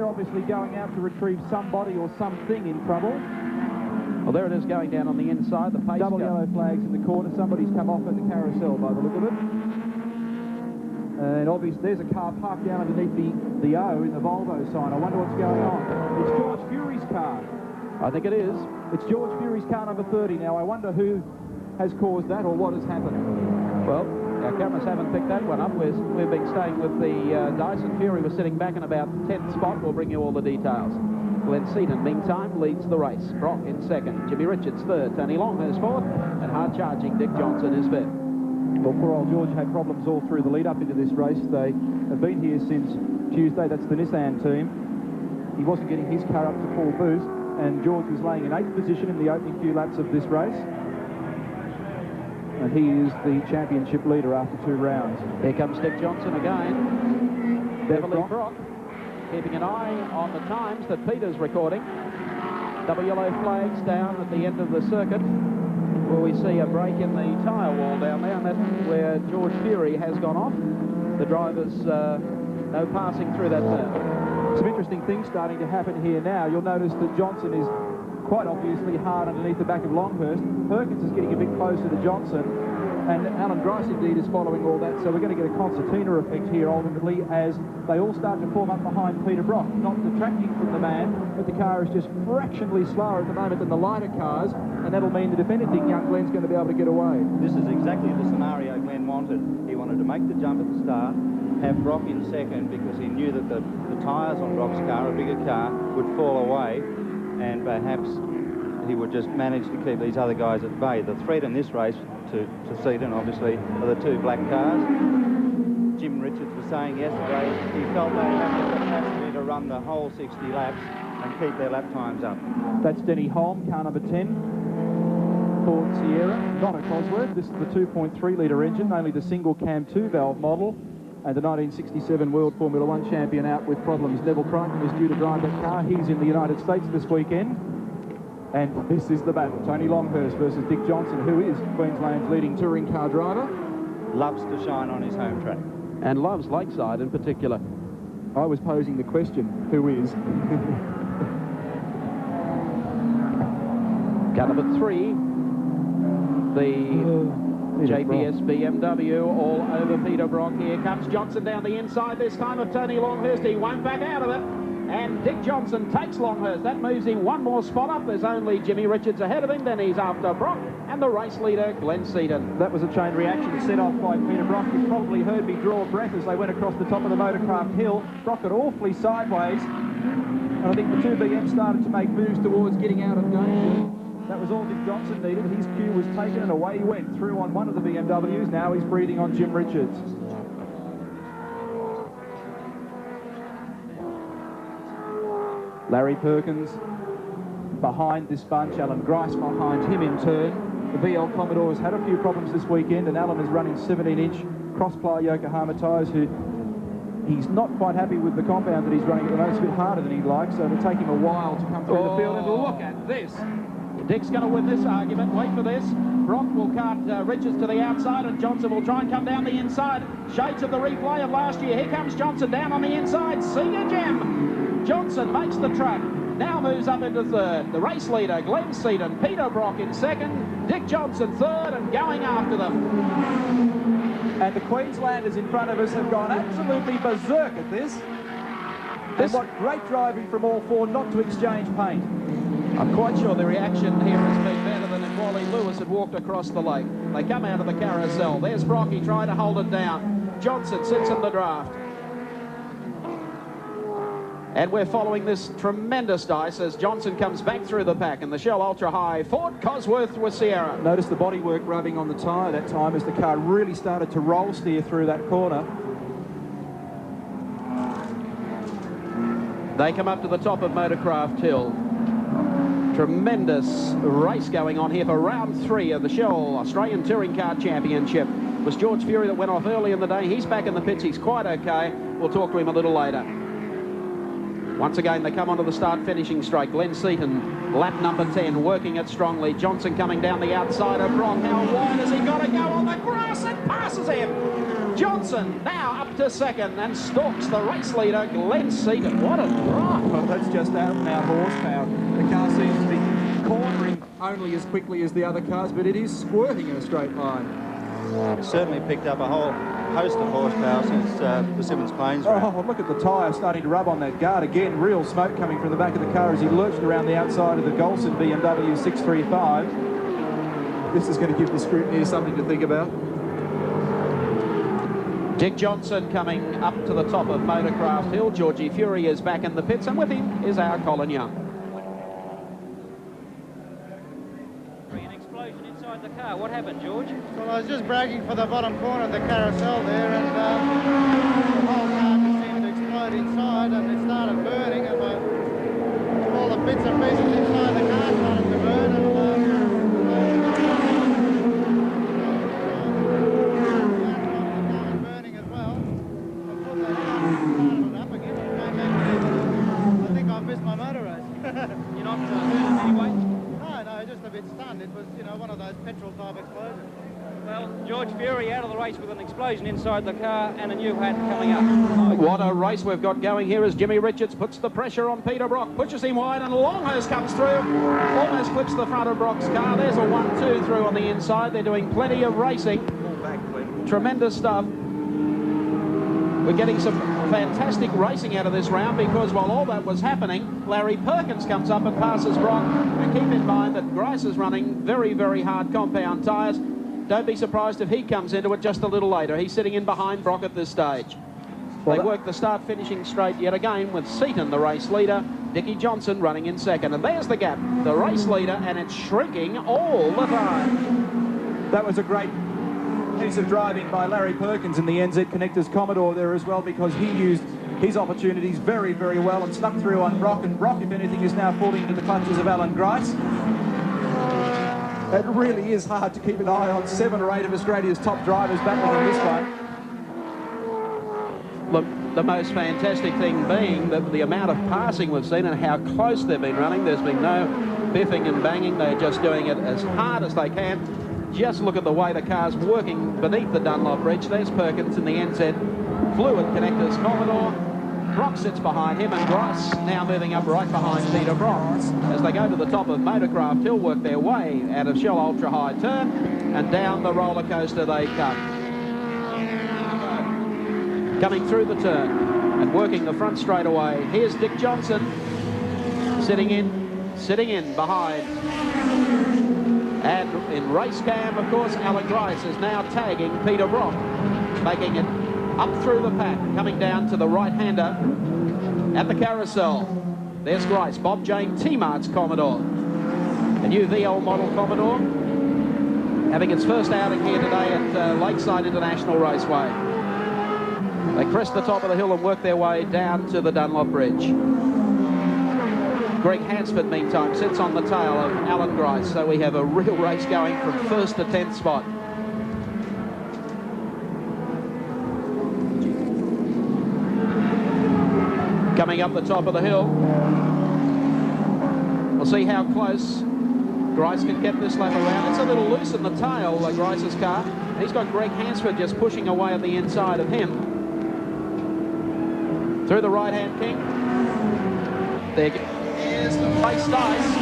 obviously going out to retrieve somebody or something in trouble. Well, there it is going down on the inside. The pace Double yellow flags in the corner. Somebody's come off at the carousel by the look of it. And obviously there's a car parked down underneath the O in the Volvo sign. I wonder what's going on. It's George Fury's car. I think it is. It's George Fury's car number 30. Now I wonder who has caused that or what has happened. Well, our cameras haven't picked that one up. We've been staying with the Dyson. Fury was sitting back in about 10th spot. We'll bring you all the details. Glenn Seaton, meantime, leads the race. Brock in second. Jimmy Richards third. Tony Longhurst fourth. And hard-charging Dick Johnson is fifth. Well, poor old George had problems all through the lead-up into this race. They have been here since Tuesday. That's the Nissan team. He wasn't getting his car up to full boost, and George was laying in 8th position in the opening few laps of this race. And he is the championship leader after 2 rounds. Here comes Dick Johnson again. Beverly Brock keeping an eye on the times that Peter's recording. Double yellow flags down at the end of the circuit, where we see a break in the tyre wall down there, and that's where George Fury has gone off. The drivers, no passing through that turn. Some interesting things starting to happen here now. You'll notice that Johnson is quite obviously hard underneath the back of Longhurst. Perkins is getting a bit closer to Johnson, and Alan Grice indeed is following all that, so we're going to get a concertina effect here ultimately as they all start to form up behind Peter Brock. Not detracting from the man, but the car is just fractionally slower at the moment than the lighter cars, and that'll mean that if anything, young Glenn's going to be able to get away. This is exactly the scenario Glenn wanted. He wanted to make the jump at the start, have Brock in second, because he knew that the tyres on Brock's car, a bigger car, would fall away, and perhaps he would just manage to keep these other guys at bay. The threat in this race to Seaton, obviously, are the 2 black cars. Jim Richards was saying yesterday he felt they had the capacity to run the whole 60 laps and keep their lap times up. That's Denny Holm, car number 10. Ford Sierra, Donna Cosworth. This is the 2.3-litre engine, only the single cam 2-valve model. And the 1967 World Formula 1 champion out with problems. Neville Crichton is due to drive that car. He's in the United States this weekend. And this is the battle. Tony Longhurst versus Dick Johnson, who is Queensland's leading touring car driver. Loves to shine on his home track. And loves Lakeside in particular. I was posing the question, who is? Car number 3, the JPS BMW all over Peter Brock. Here comes Johnson down the inside this time of Tony Longhurst. He won't back out of it. And Dick Johnson takes Longhurst. That moves him 1 more spot up. There's only Jimmy Richards ahead of him. Then he's after Brock and the race leader, Glenn Seaton. That was a chain reaction set off by Peter Brock. You probably heard me draw a breath as they went across the top of the Motorcraft hill. Brock got awfully sideways. And I think the 2BM started to make moves towards getting out of danger. That was all Dick Johnson needed. His cue was taken and away he went. Through on one of the BMWs. Now he's breathing on Jim Richards. Larry Perkins behind this bunch. Alan Grice behind him in turn. The VL Commodores had a few problems this weekend, and Alan is running 17-inch cross-ply Yokohama tyres, who he's not quite happy with the compound that he's running at the moment. It's a bit harder than he'd like, so it'll take him a while to come through the field. And look at this. Dick's going to win this argument. Wait for this. Brock will cart Richards to the outside, and Johnson will try and come down the inside. Shades of the replay of last year. Here comes Johnson down on the inside. Senior Gem. Johnson makes the track. Now moves up into third. The race leader, Glenn Seaton. Peter Brock in second. Dick Johnson third, and going after them. And the Queenslanders in front of us have gone absolutely berserk at this. And what great driving from all 4 not to exchange paint. I'm quite sure the reaction here has been better than if Wally Lewis had walked across the lake. They come out of the carousel. There's Brocky trying to hold it down. Johnson sits in the draft. And we're following this tremendous dice as Johnson comes back through the pack in the Shell Ultra High Ford Cosworth with Sierra. Notice the bodywork rubbing on the tyre that time as the car really started to roll steer through that corner. They come up to the top of Motorcraft Hill. Tremendous race going on here for round 3 of the Shell Australian Touring Car Championship. It was George Fury that went off early in the day. He's back in the pits. He's quite okay. We'll talk to him a little later. Once again, they come onto the start-finishing straight. Glenn Seaton, lap number 10, working it strongly. Johnson coming down the outside of Brock. How wide has he got to go on the grass? It passes him. Johnson now up to second and stalks the race leader, Glenn Seaton. What a drive. Well, that's just out and out horsepower. The car seems to be cornering only as quickly as the other cars, but it is squirting in a straight line. It's certainly picked up a whole host of horsepower since the Simmons Plains round. Oh, look at the tyre starting to rub on that guard again. Real smoke coming from the back of the car as he lurched around the outside of the Golson BMW 635. This is going to give the scrutineer something to think about. Dick Johnson coming up to the top of Motorcraft Hill. Georgie Fury is back in the pits, and with him is our Colin Young. An explosion inside the car. What happened, George? Well, I was just braking for the bottom corner of the carousel there, and the whole car just seemed to explode inside, and it started burning, and all the bits and pieces inside the car started to burn, and burning as well. I put that out, started it up again, and came back. I think I've missed my motor race. You're not hurt in any way? No, just a bit stunned. It was, one of those petrol-type explosions. Well, George Fury out of the race with an explosion inside the car and a new hat coming up. What a race we've got going here as Jimmy Richards puts the pressure on Peter Brock, pushes him wide, and Longhurst comes through, almost clips the front of Brock's car. There's a 1-2 through on the inside. They're doing plenty of racing. Tremendous stuff. We're getting some fantastic racing out of this round, because while all that was happening, Larry Perkins comes up and passes Brock. And keep in mind that Grice is running very, very hard compound tyres. Don't be surprised if he comes into it just a little later. He's sitting in behind Brock at this stage. They work the start finishing straight yet again with Seaton, the race leader, Dickie Johnson running in second. And there's the gap, the race leader, and it's shrinking all the time. That was a great piece of driving by Larry Perkins in the NZ Connectors Commodore there as well, because he used his opportunities very, very well and snuck through on Brock. And Brock, if anything, is now falling into the clutches of Alan Grice. It really is hard to keep an eye on 7 or 8 of Australia's top drivers battling in this one. Look, the most fantastic thing being that the amount of passing we've seen and how close they've been running. There's been no biffing and banging. They're just doing it as hard as they can. Just look at the way the car's working beneath the Dunlop Bridge. There's Perkins in the NZ Fluid Connectors Commodore. Brock sits behind him, and Grice now moving up right behind Peter Brock. As they go to the top of Motorcraft Hill, work their way out of Shell Ultra High Turn, and down the roller coaster they come. Coming through the turn and working the front straight away. Here's Dick Johnson sitting in behind. And in race cam, of course, Alan Grice is now tagging Peter Brock, making it up through the pack, coming down to the right-hander at the carousel. There's Grice, Bob Jane T-Mart's Commodore. A new VL model Commodore, having its first outing here today at Lakeside International Raceway. They crest the top of the hill and work their way down to the Dunlop Bridge. Greg Hansford, meantime, sits on the tail of Alan Grice, so we have a real race going from 1st to 10th spot. Coming up the top of the hill. We'll see how close Grice can get this lap around. It's a little loose in the tail, Grice's car. He's got Greg Hansford just pushing away at the inside of him. Through the right-hand king. There's the race dice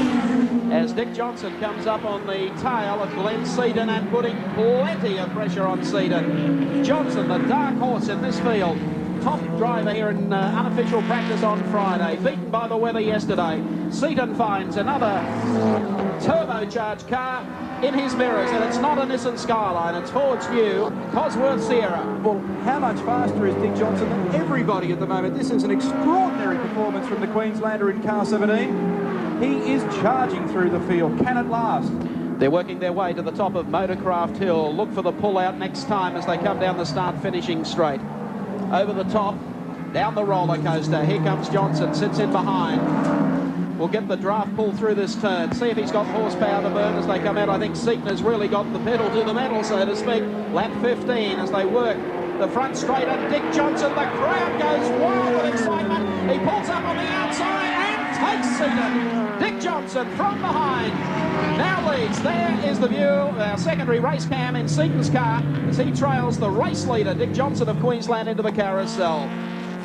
as Dick Johnson comes up on the tail of Glenn Seaton and putting plenty of pressure on Seaton. Johnson, the dark horse in this field. Top driver here in unofficial practice on Friday, beaten by the weather yesterday. Seaton finds another turbocharged car in his mirrors, and it's not a Nissan Skyline, it's Ford's new Cosworth Sierra. Well, how much faster is Dick Johnson than everybody at the moment? This is an extraordinary performance from the Queenslander in car 17. He is charging through the field. Can it last? They're working their way to the top of Motorcraft Hill. Look for the pull-out next time as they come down the start-finishing straight. Over the top, down the roller coaster. Here comes Johnson, sits in behind. We'll get the draft pull through this turn. See if he's got horsepower to burn as they come out. I think Seaton has really got the pedal to the metal, so to speak. Lap 15 as they work the front straight. And Dick Johnson, the crowd goes wild with excitement. He pulls up on the outside and takes Seaton. Dick Johnson from behind now leads. There is the view of our secondary race cam in Seaton's car as he trails the race leader, Dick Johnson of Queensland, into the carousel.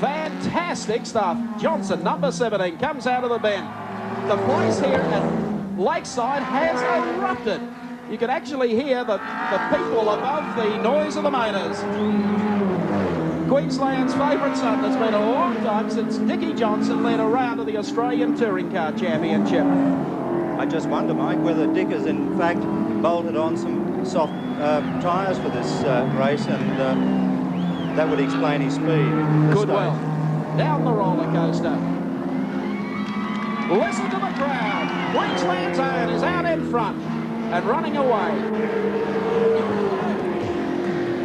Fantastic stuff. Johnson, number 17, comes out of the bend. The place here at Lakeside has erupted. You can actually hear the people above the noise of the motors. Queensland's favourite son. It's been a long time since Dickie Johnson led a round of the Australian Touring Car Championship. I just wonder, Mike, whether Dick has in fact bolted on some soft tyres for this race, and that would explain his speed. Good well. Down the roller coaster. Listen to the crowd. Queensland's own is out in front and running away.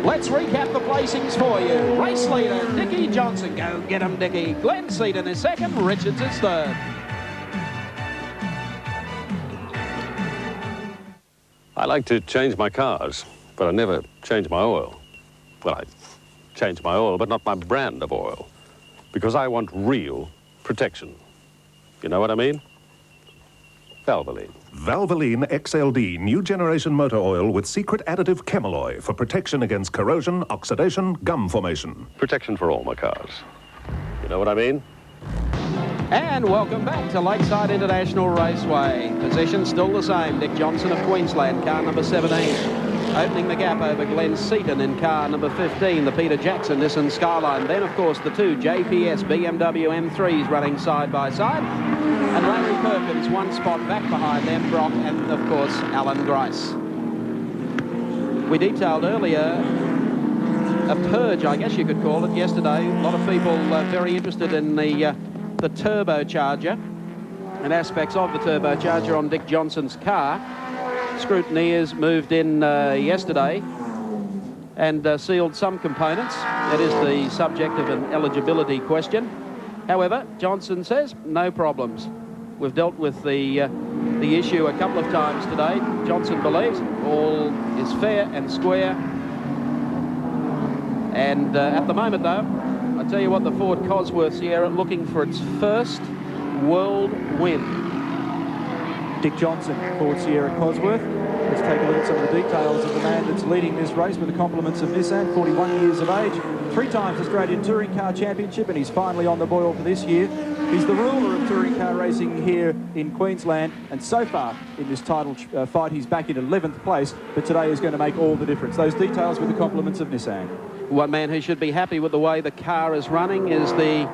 Let's recap the placings for you. Race leader, Dickie Johnson. Go get him, Dickie. Glenn Seaton is second. Richards is third. I like to change my cars, but I never change my oil. Well, I change my oil, but not my brand of oil, because I want real protection. You know what I mean? Valvoline. Valvoline XLD new generation motor oil with secret additive chemalloy for protection against corrosion, oxidation, gum formation. Protection for all my cars. You know what I mean? And welcome back to Lakeside International Raceway. Position still the same. Dick Johnson of Queensland, car number 17. Opening the gap over Glenn Seaton in car number 15, the Peter Jackson Nissan Skyline. Then, of course, the two JPS BMW M3s running side by side. And Larry Perkins, one spot back behind them, Brock, and, of course, Alan Grice. We detailed earlier a purge, I guess you could call it, yesterday. A lot of people very interested in the turbocharger and aspects of the turbocharger on Dick Johnson's car. Scrutineers moved in yesterday and sealed some components. That is the subject of an eligibility question. However, Johnson says no problems. We've dealt with the issue a couple of times today. Johnson believes all is fair and square. And at the moment, though, I tell you what, the Ford Cosworth Sierra looking for its first world win. Dick Johnson, Ford Sierra Cosworth. Let's take a look at some of the details of the man that's leading this race with the compliments of Nissan, 41 years of age, 3 times Australian Touring Car Championship, and he's finally on the boil for this year. He's the ruler of touring car racing here in Queensland, and so far in this title fight, he's back in 11th place, but today is going to make all the difference. Those details with the compliments of Nissan. One man who should be happy with the way the car is running is the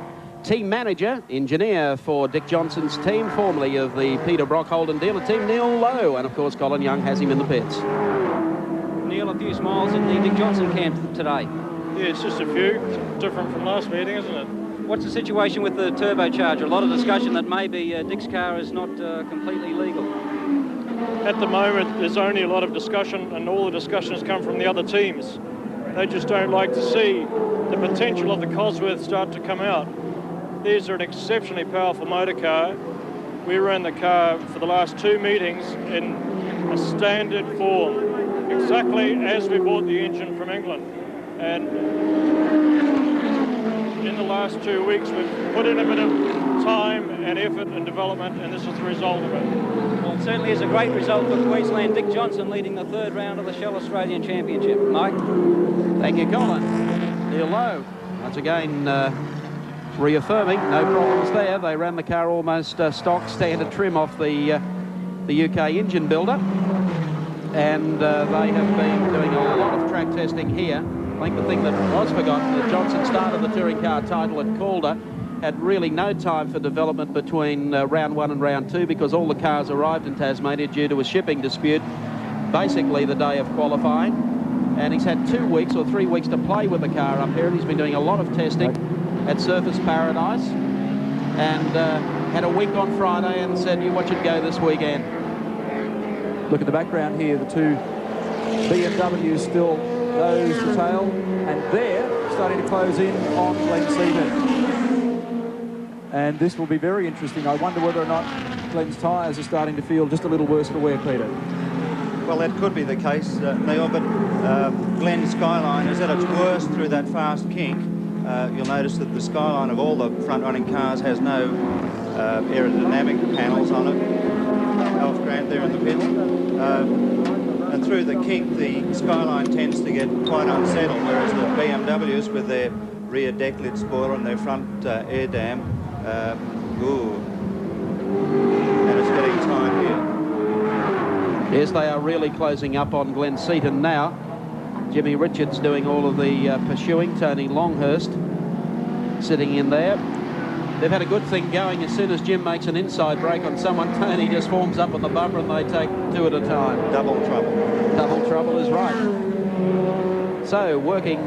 team manager, engineer for Dick Johnson's team, formerly of the Peter Brock Holden dealer team, Neil Lowe, and of course Colin Young has him in the pits. Neil, a few smiles at the Dick Johnson camp today. Yeah, it's just a few. It's different from last meeting, isn't it? What's the situation with the turbocharger? A lot of discussion that maybe Dick's car is not completely legal. At the moment, there's only a lot of discussion, and all the discussions come from the other teams. They just don't like to see the potential of the Cosworth start to come out. These are an exceptionally powerful motor car. We ran the car for the last 2 meetings in a standard form, exactly as we bought the engine from England. And in the last 2 weeks, we've put in a bit of time and effort and development, and this is the result of it. Well, it certainly is a great result for Queensland. Dick Johnson leading the 3rd round of the Shell Australian Championship. Mike? Thank you, Colin. Neil Lowe, once again, reaffirming no problems there. They ran the car almost stock standard trim off the UK engine builder, and they have been doing a lot of track testing here. I think the thing that was forgotten, that Johnson started the touring car title at Calder, had really no time for development between round 1 and round 2 because all the cars arrived in Tasmania due to a shipping dispute, basically the day of qualifying. And he's had 2 weeks or 3 weeks to play with the car up here, and he's been doing a lot of testing at Surface Paradise, and had a week on Friday and said, you watch it go this weekend. Look at the background here, the two BMWs still nose to tail, and they're starting to close in on Glenn Seaton. And this will be very interesting. I wonder whether or not Glenn's tyres are starting to feel just a little worse for wear, Peter. Well, that could be the case, Neil, but Glenn's Skyline is at its worst through that fast kink. You'll notice that the Skyline of all the front-running cars has no aerodynamic panels on it. Alf Grant there in the pit. And through the kick, the Skyline tends to get quite unsettled, whereas the BMWs with their rear deck lid spoiler and their front air dam, and it's getting tight here. Yes, they are really closing up on Glenn Seaton now. Jimmy Richards doing all of the pursuing. Tony Longhurst sitting in there. They've had a good thing going. As soon as Jim makes an inside brake on someone, Tony just forms up on the bumper and they take two at a time. Double trouble. Double trouble is right. So working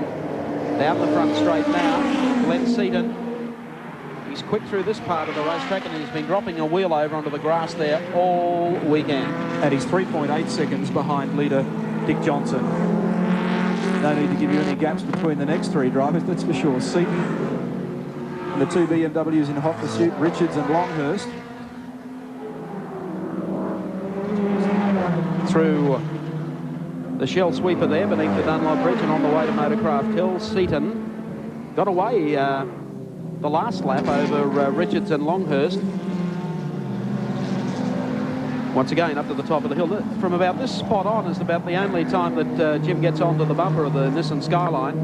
down the front straight now, Glenn Seaton. He's quick through this part of the racetrack and he's been dropping a wheel over onto the grass there all weekend. And he's 3.8 seconds behind leader Dick Johnson. No need to give you any gaps between the next three drivers, that's for sure. Seaton and the two BMWs in hot pursuit, Richards and Longhurst. Through the shell sweeper there beneath the Dunlop Bridge and on the way to Motorcraft Hill, Seaton got away the last lap over Richards and Longhurst. Once again up to the top of the hill. From about this spot on is about the only time that Jim gets onto the bumper of the Nissan Skyline.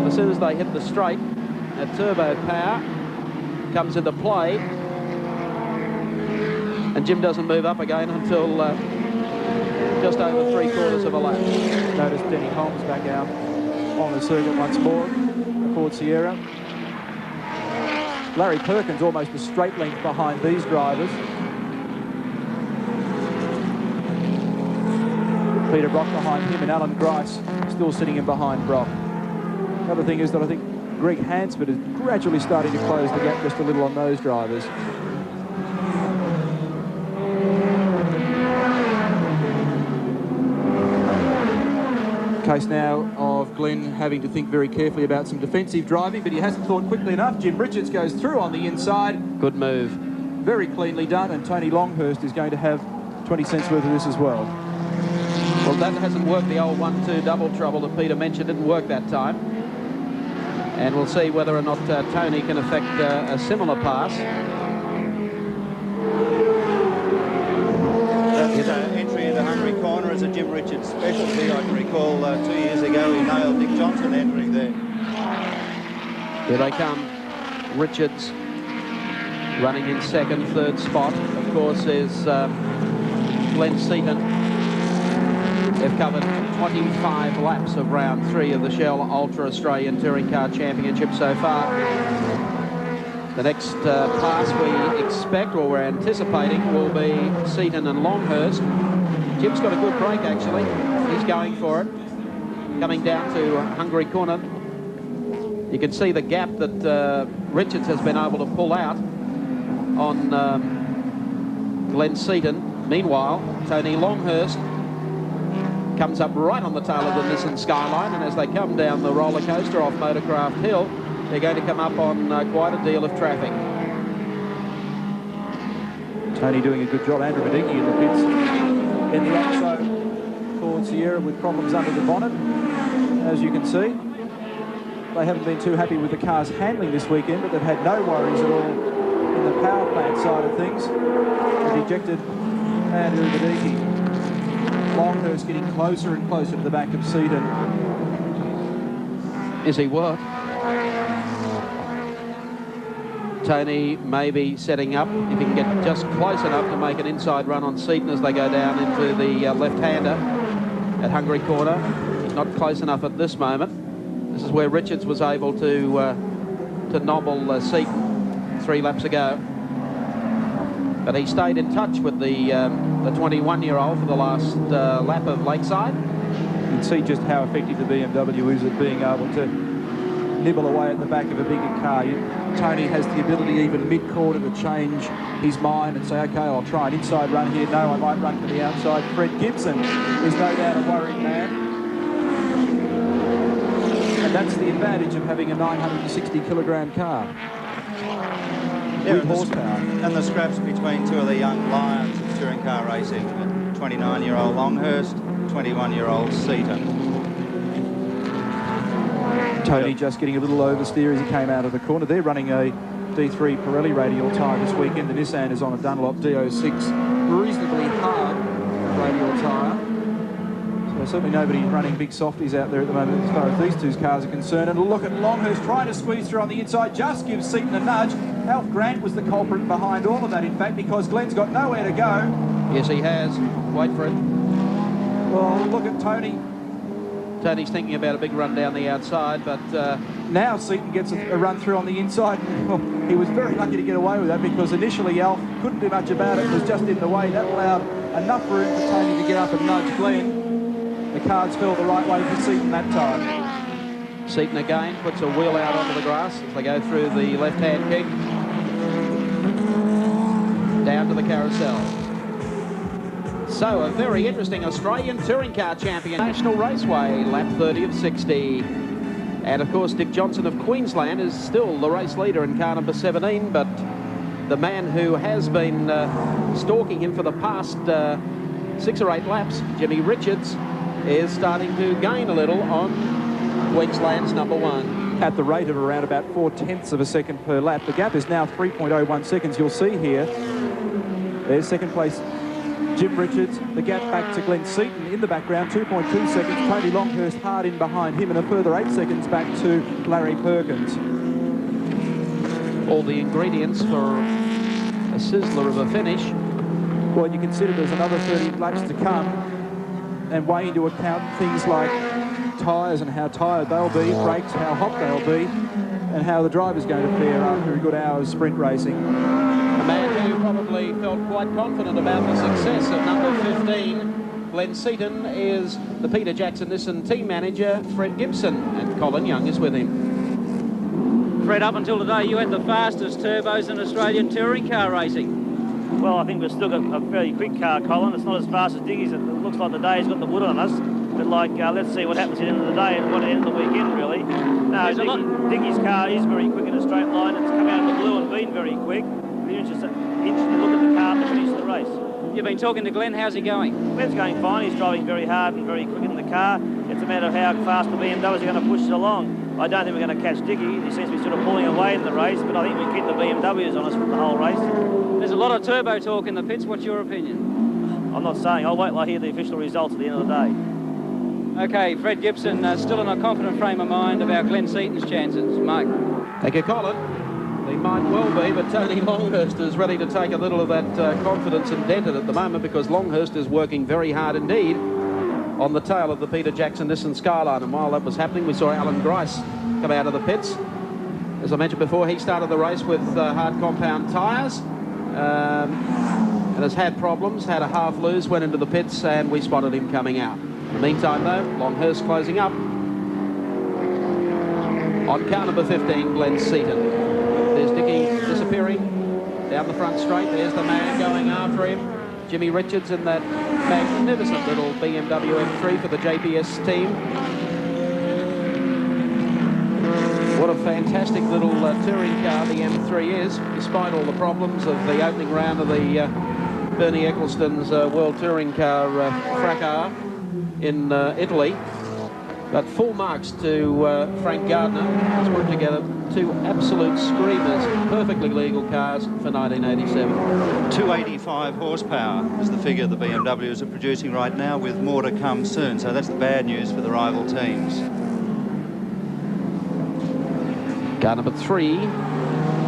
As soon as they hit the straight, that turbo power comes into play and Jim doesn't move up again until just over 3/4 of a lap. Notice Denny Holmes back out on the circuit once more, the Ford Sierra. Larry Perkins almost a straight length behind these drivers. Peter Brock behind him and Alan Grice still sitting in behind Brock. The other thing is that I think Greg Hansford is gradually starting to close the gap just a little on those drivers. Case now of Glenn having to think very carefully about some defensive driving, but he hasn't thought quickly enough. Jim Richards goes through on the inside. Good move. Very cleanly done, and Tony Longhurst is going to have 20 cents worth of this as well. Well, that hasn't worked. The old 1-2 double trouble that Peter mentioned didn't work that time. And we'll see whether or not Tony can effect a similar pass. That entry into Hungry Corner is a Jim Richards specialty. I can recall 2 years ago he nailed Dick Johnson entering there. Here they come. Richards running in second, third spot. Of course, is Glenn Seaton. They've covered 25 laps of round 3 of the Shell Ultra Australian Touring Car Championship so far. The next pass we expect, or we're anticipating, will be Seaton and Longhurst. Jim's got a good break, actually. He's going for it. Coming down to Hungry Corner. You can see the gap that Richards has been able to pull out on Glenn Seaton. Meanwhile, Tony Longhurst comes up right on the tail of the Nissan Skyline, and as they come down the roller coaster off Motorcraft Hill, they're going to come up on quite a deal of traffic. Tony doing a good job. Andrew Medicki in the pits in the Oxo Ford Sierra with problems under the bonnet, as you can see. They haven't been too happy with the car's handling this weekend, but they've had no worries at all in the power plant side of things. They've ejected Andrew Medicki. Longhurst getting closer and closer to the back of Seaton. Is he what? Tony maybe setting up, if he can get just close enough to make an inside run on Seaton as they go down into the left-hander at Hungry Corner. He's not close enough at this moment. This is where Richards was able to nobble Seaton 3 laps ago. But he stayed in touch with the 21-year-old for the last lap of Lakeside. You can see just how effective the BMW is at being able to nibble away at the back of a bigger car. Tony has the ability even mid-quarter to change his mind and say, OK, I'll try an inside run here. No, I might run for the outside. Fred Gibson is no doubt a worried man. And that's the advantage of having a 960-kilogram car. Yeah, with horsepower. And the scraps between two of the young lions of touring car racing, 29-year-old Longhurst, 21-year-old Seaton. Tony just getting a little oversteer as he came out of the corner. They're running a D3 Pirelli radial tyre this weekend. The Nissan is on a Dunlop DO6 reasonably hard radial tyre. So certainly nobody running big softies out there at the moment as far as these two cars are concerned. And look at Longhurst trying to squeeze through on the inside, just gives Seaton a nudge. Alf Grant was the culprit behind all of that, in fact, because Glenn's got nowhere to go. Yes, he has. Wait for it. Well, look at Tony. Tony's thinking about a big run down the outside, but now Seaton gets a run through on the inside. He was very lucky to get away with that, because initially Alf couldn't do much about it. It was just in the way. That allowed enough room for Tony to get up and nudge Glenn. The cards fell the right way for Seaton that time. Seaton again puts a wheel out onto the grass as they go through the left-hand kick. Down to the carousel. So a very interesting Australian Touring Car Champion National Raceway, lap 30 of 60. And of course Dick Johnson of Queensland is still the race leader in car number 17, but the man who has been stalking him for the past 6 or 8 laps, Jimmy Richards, is starting to gain a little on Queensland's number 1. At the rate of around about 0.4 of a second per lap. The gap is now 3.01 seconds. You'll see here, there's second place Jim Richards. The gap back to Glenn Seaton in the background, 2.2 seconds. Tony Longhurst hard in behind him, and a further 8 seconds back to Larry Perkins. All the ingredients for a sizzler of a finish. Well, you consider there's another 30 laps to come, and weigh into account things like tyres and how tired they'll be, brakes, how hot they'll be, and how the driver's going to fare after a good hour's sprint racing. A man who probably felt quite confident about the success of number 15, Glenn Seaton, is the Peter Jackson Nissan team manager, Fred Gibson, and Colin Young is with him. Fred, up until today, you had the fastest turbos in Australian touring car racing. Well, I think we've still got a very quick car, Colin. It's not as fast as Diggy's. It looks like the day's got the wood on us. But, like, let's see what happens at the end of the day and what end of the weekend, really. No, Diggy's car is very quick in a straight line. It's come out of the blue and been very quick. It's interesting to look at the car to finish the race. You've been talking to Glenn. How's he going? Glenn's going fine. He's driving very hard and very quick in the car. It's a matter of how fast the BMWs are going to push it along. I don't think we're going to catch Diggy. He seems to be sort of pulling away in the race, but I think we keep the BMWs on us for the whole race. There's a lot of turbo talk in the pits. What's your opinion? I'm not saying. I'll wait till I hear the official results at the end of the day. OK, Fred Gibson still in a confident frame of mind about Glenn Seaton's chances. Mike. Thank you, Colin. He might well be, but Tony Longhurst is ready to take a little of that confidence and dent it at the moment, because Longhurst is working very hard indeed on the tail of the Peter Jackson Nissan Skyline. And while that was happening, we saw Alan Grice come out of the pits. As I mentioned before, he started the race with hard compound tyres and has had problems, had a half lose, went into the pits, and we spotted him coming out. In the meantime, though, Longhurst closing up on car number 15, Glenn Seaton. There's Dicky disappearing down the front straight. There's the man going after him, Jimmy Richards, in that magnificent little BMW M3 for the JPS team. What a fantastic little touring car the M3 is, despite all the problems of the opening round of the Bernie Eccleston's World Touring Car fracas in Italy. But full marks to Frank Gardner, who's put together 2 absolute screamers, perfectly legal cars for 1987. 285 horsepower is the figure the BMWs are producing right now, with more to come soon. So that's the bad news for the rival teams. Car number 3,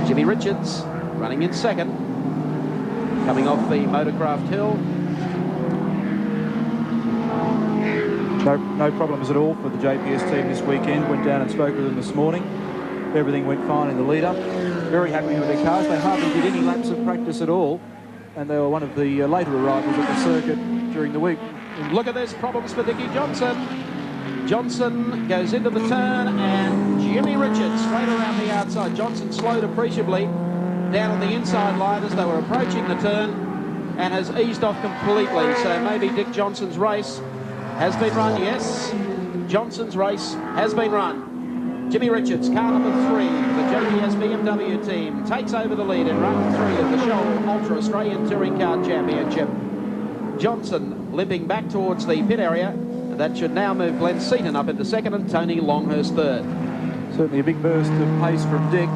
Jimmy Richards, running in second, coming off the Motorcraft Hill. No problems at all for the JPS team this weekend. Went down and spoke with them this morning. Everything went fine in the lead-up. Very happy with their cars. They hardly did any laps of practice at all, and they were one of the later arrivals at the circuit during the week. And look at this, problems for Dicky Johnson. Johnson goes into the turn, and Jimmy Richards straight around the outside. Johnson slowed appreciably down on the inside line as they were approaching the turn, and has eased off completely. So maybe Dick Johnson's race has been run. Yes, Johnson's race has been run. Jimmy Richards, car number 3, the JPS BMW team, takes over the lead in run 3 of the Shell Ultra Australian Touring Car Championship. Johnson limping back towards the pit area, and that should now move Glenn Seaton up into second and Tony Longhurst third. Certainly a big burst of pace from Dick.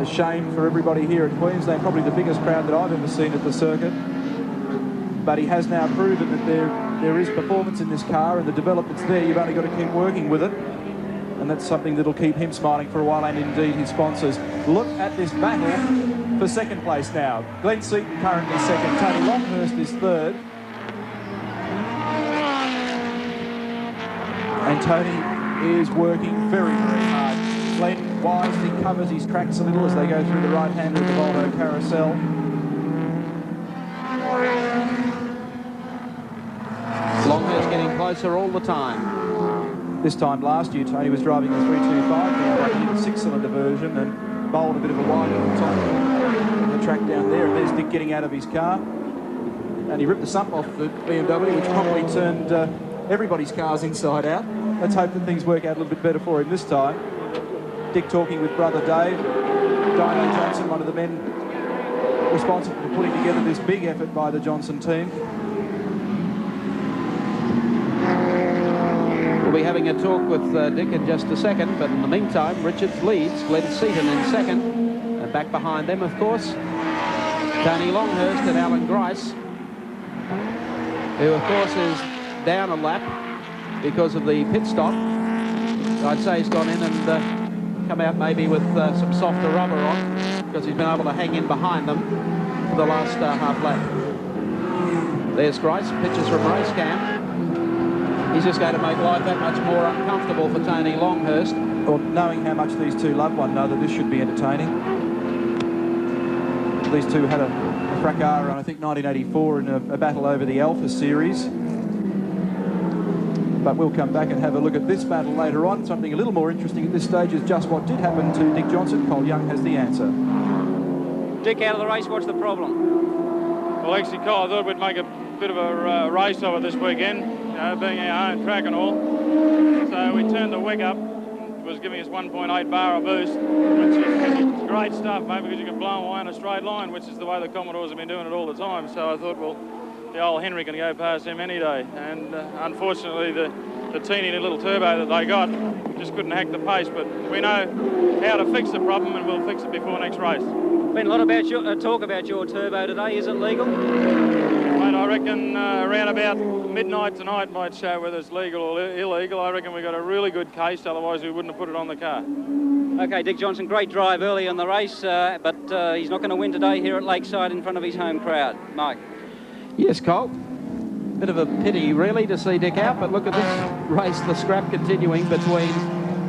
a shame for everybody here at Queensland, probably the biggest crowd that I've ever seen at the circuit. But he has now proven that there is performance in this car and the development's there. You've only got to keep working with it. And that's something that'll keep him smiling for a while, and indeed his sponsors. Look at this battle for second place now. Glenn Seaton currently second. Tony Longhurst is third. And Tony is working very, very hard. Glenn wisely covers his tracks a little as they go through the right hand of the Volvo carousel. Longhurst getting closer all the time. This time last year, Tony was driving the 325, now the six-cylinder version, and bowled a bit of a wide on the top of the track down there. And there's Dick getting out of his car. And he ripped the sump off the BMW, which probably turned everybody's cars inside out. Let's hope that things work out a little bit better for him this time. Dick talking with brother Dave. Dino Johnson, one of the men responsible for putting together this big effort by the Johnson team. We'll be having a talk with Dick in just a second, but in the meantime, Richards leads, Glenn Seaton in second, and back behind them, of course, Tony Longhurst and Alan Grice, who, of course, is down a lap because of the pit stop. I'd say he's gone in and come out maybe with some softer rubber on, because he's been able to hang in behind them for the last half lap. There's Grice, pictures from race cam. He's just going to make life that much more uncomfortable for Tony Longhurst. Well, knowing how much these two love one another, this should be entertaining. These two had a fracas in, I think, 1984 in a battle over the Alpha Series. But we'll come back and have a look at this battle later on. Something a little more interesting at this stage is just what did happen to Dick Johnson. Cole Young has the answer. Dick, out of the race, what's the problem? Well, actually, Cole, I thought we'd make a bit of a race of it this weekend. Being our own track and all. So we turned the wig up. It was giving us 1.8 bar a boost, which is great stuff, mate, because you can blow away in a straight line, which is the way the Commodores have been doing it all the time. So I thought, well, the old Henry can go past him any day. And unfortunately, the teeny little turbo that they got just couldn't hack the pace. But we know how to fix the problem, and we'll fix it before next race. Been a lot about talk about your turbo today. Is it legal? Mate, I reckon around about midnight tonight might show whether it's legal or illegal. I reckon we got a really good case, otherwise we wouldn't have put it on the car. Okay, Dick Johnson, great drive early in the race, but he's not going to win today here at Lakeside in front of his home crowd. Mike? Yes, Colt. Bit of a pity, really, to see Dick out, but look at this race, the scrap continuing between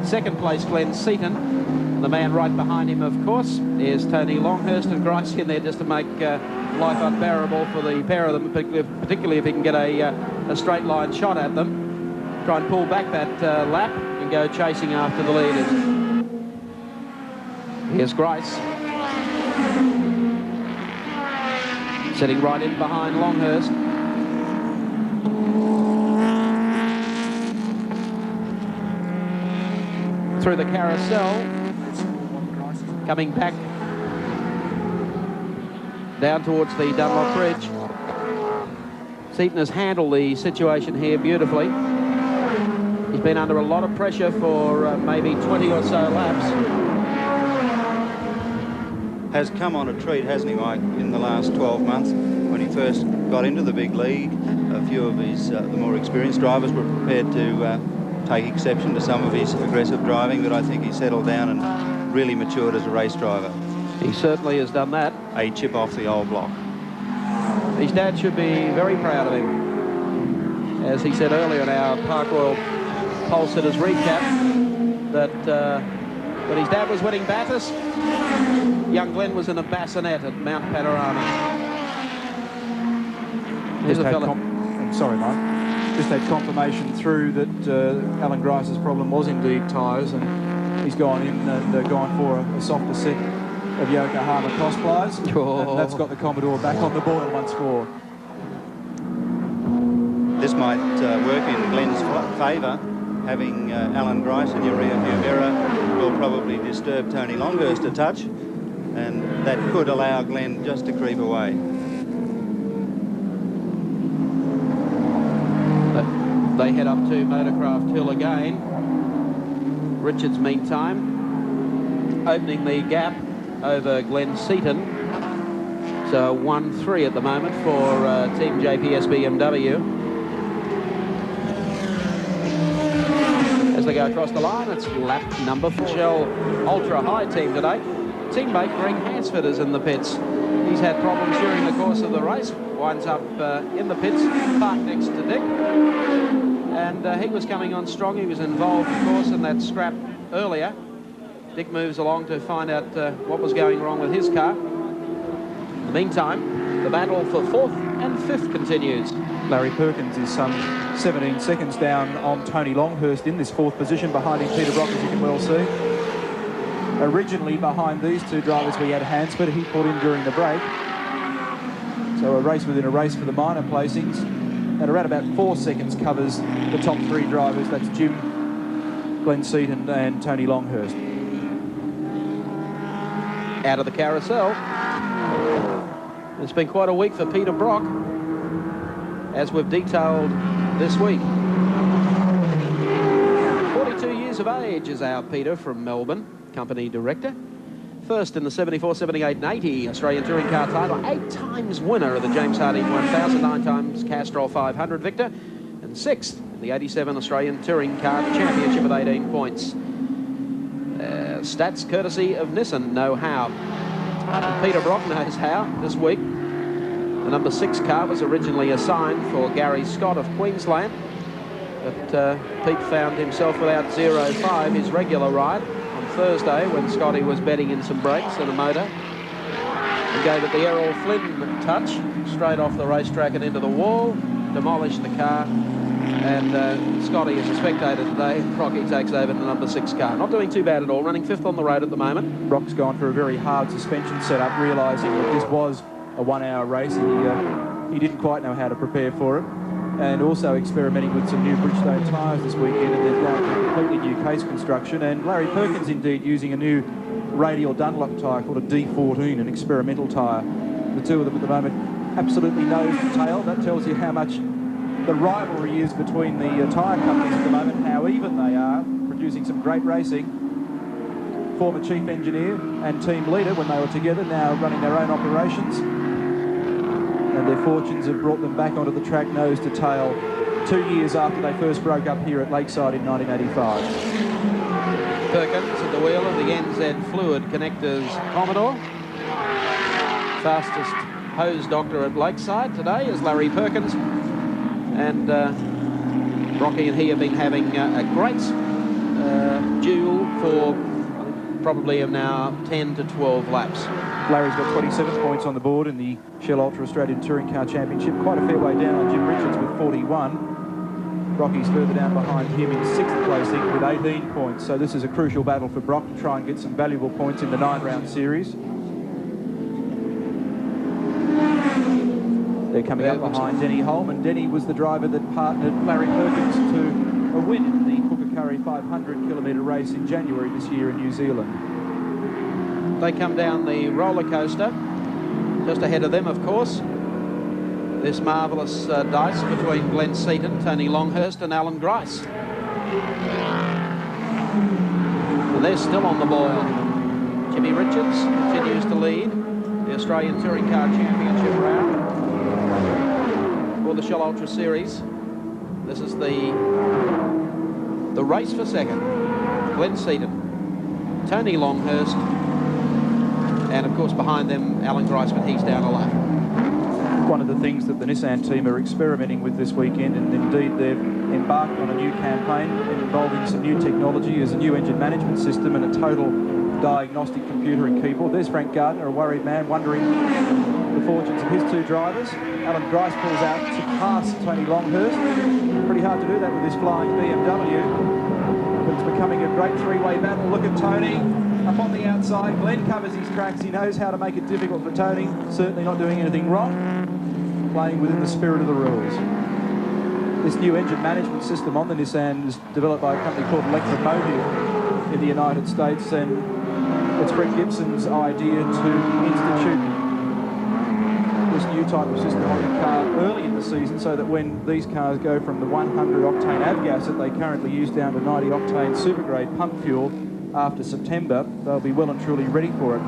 second place Glenn Seaton. The man right behind him, of course, is Tony Longhurst, and Grice in there just to make life unbearable for the pair of them, particularly if he can get a straight line shot at them. Try and pull back that lap and go chasing after the leaders. Here's Grice. Sitting right in behind Longhurst. Through the carousel. Coming back down towards the Dunlop Bridge. Seaton has handled the situation here beautifully. He's been under a lot of pressure for maybe 20 or so laps. Has come on a treat, hasn't he, Mike, in the last 12 months. When he first got into the big league, a few of his the more experienced drivers were prepared to take exception to some of his aggressive driving, but I think he settled down and really matured as a race driver. He certainly has done that. A chip off the old block. His dad should be very proud of him. As he said earlier in our Park Royal pole sitters recap, that when his dad was winning Bathurst, young Glenn was in a bassinet at Mount Panorama. Here's a fella. Sorry, Mike. Just had confirmation through that Alan Grice's problem was indeed tyres, and he's gone in and gone for a softer set of Yokohama cross plies. And that's got the Commodore back on the boil once more. This might work in Glenn's favour. Having Alan Grice in your rear-view mirror will probably disturb Tony Longhurst a touch, and that could allow Glenn just to creep away. They head up to Motorcraft Hill again. Richards, meantime, opening the gap over Glen Seaton. So 1-3 at the moment for Team JPS BMW. As they go across the line, it's lap number 4. Shell Ultra High team today. Teammate Greg Hansford is in the pits. He's had problems during the course of the race. Winds up in the pits, parked next to Dick. And he was coming on strong. He was involved, of course, in that scrap earlier. Dick moves along to find out what was going wrong with his car. In the meantime, the battle for 4th and 5th continues. Larry Perkins is some 17 seconds down on Tony Longhurst in this 4th position, behind him Peter Brock, as you can well see. Originally behind these two drivers we had Hansford. He put in during the break. So a race within a race for the minor placings. And around about 4 seconds covers the top 3 drivers. That's Jim, Glen Seaton and Tony Longhurst. Out of the carousel. It's been quite a week for Peter Brock, as we've detailed this week. 42 years of age is our Peter from Melbourne, company director. First in the 74, 78 and 80 Australian Touring Car title. 8 times winner of the James Harding 1000, 9 times Castrol 500 victor. And 6th in the 87 Australian Touring Car Championship with 18 points. Stats courtesy of Nissan Know How. Peter Brock knows how this week. The number 6 car was originally assigned for Gary Scott of Queensland, but Pete found himself without 0.5, his regular ride, on Thursday when Scotty was bedding in some brakes and a motor. He gave it the Errol Flynn touch, straight off the racetrack and into the wall, demolished the car, and Scotty is a spectator today. Brocky takes over the number 6 car. Not doing too bad at all, running 5th on the road at the moment. Brock's gone for a very hard suspension setup, realising that this was a 1-hour race. He didn't quite know how to prepare for it, and also experimenting with some new Bridgestone tyres this weekend, and they've gone for a completely new case construction. And Larry Perkins indeed using a new radial Dunlop tyre called a D14, an experimental tyre. The two of them at the moment absolutely nose to tail. That tells you how much the rivalry is between the tyre companies at the moment, how even they are, producing some great racing. Former chief engineer and team leader when they were together, now running their own operations. And their fortunes have brought them back onto the track nose to tail 2 years after they first broke up here at Lakeside in 1985. Perkins at the wheel of the NZ Fluid Connectors Commodore. Fastest hose doctor at Lakeside today is Larry Perkins. And Rocky and he have been having a great duel for probably now 10 to 12 laps. Larry's got 27 points on the board in the Shell Ultra Australian Touring Car Championship. Quite a fair way down on Jim Richards with 41. Rocky's further down behind him in 6th placing with 18 points. So this is a crucial battle for Brock to try and get some valuable points in the 9-round series. They're coming up behind Denny Holman. Denny was the driver that partnered Larry Perkins to a win in the Pukekarre 500-kilometre race in January this year in New Zealand. They come down the roller coaster. Just ahead of them, of course, this marvellous dice between Glen Seaton, Tony Longhurst and Alan Grice. And they're still on the boil. Jimmy Richards continues to lead the Australian Touring Car Championship round for the Shell Ultra Series. This is the race for second. Glen Seaton, Tony Longhurst, and of course behind them Alan Grice, but he's down a lap. One of the things that the Nissan team are experimenting with this weekend, and indeed they've embarked on a new campaign involving some new technology, is a new engine management system and a total diagnostic computer and keyboard. There's Frank Gardner, a worried man, wondering the fortunes of his two drivers. Alan Grice pulls out to pass Tony Longhurst. Pretty hard to do that with this flying BMW, but it's becoming a great three-way battle. Look at Tony up on the outside. Glenn covers his tracks. He knows how to make it difficult for Tony. Certainly not doing anything wrong. Playing within the spirit of the rules. This new engine management system on the Nissan is developed by a company called Electromotive in the United States, and it's Brett Gibson's idea to institute this new type of system on the car early in the season, so that when these cars go from the 100 octane avgas that they currently use down to 90 octane supergrade pump fuel after September, they'll be well and truly ready for it.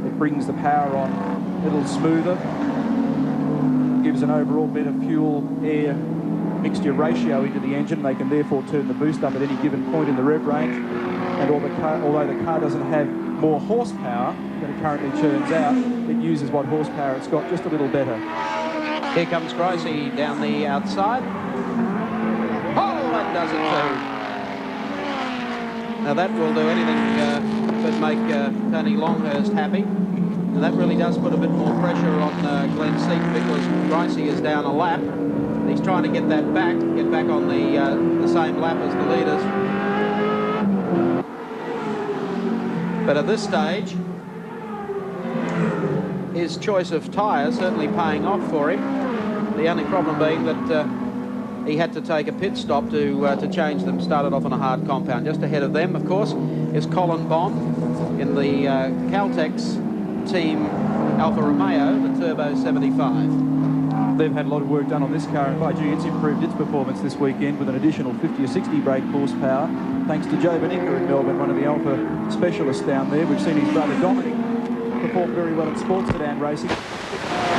It brings the power on a little smoother, gives an overall better fuel-air mixture ratio into the engine. They can therefore turn the boost up at any given point in the rev range. And although the car doesn't have more horsepower than it currently churns out, it uses what horsepower it's got just a little better. Here comes Gracie down the outside. Oh, that does it too. Now that will do anything but make Tony Longhurst happy. And that really does put a bit more pressure on Glenn Seaton, because Gracie is down a lap. He's trying to get that back, get back on the same lap as the leaders. But at this stage, his choice of tyres certainly paying off for him. The only problem being that he had to take a pit stop to change them. Started off on a hard compound. Just ahead of them, of course, is Colin Bond in the Caltex team Alfa Romeo, the Turbo 75. They've had a lot of work done on this car, and by gee, it's improved its performance this weekend with an additional 50 or 60 brake horsepower, thanks to Joe Beninka in Melbourne, one of the Alfa specialists down there. We've seen his brother Dominic perform very well in sports sedan racing.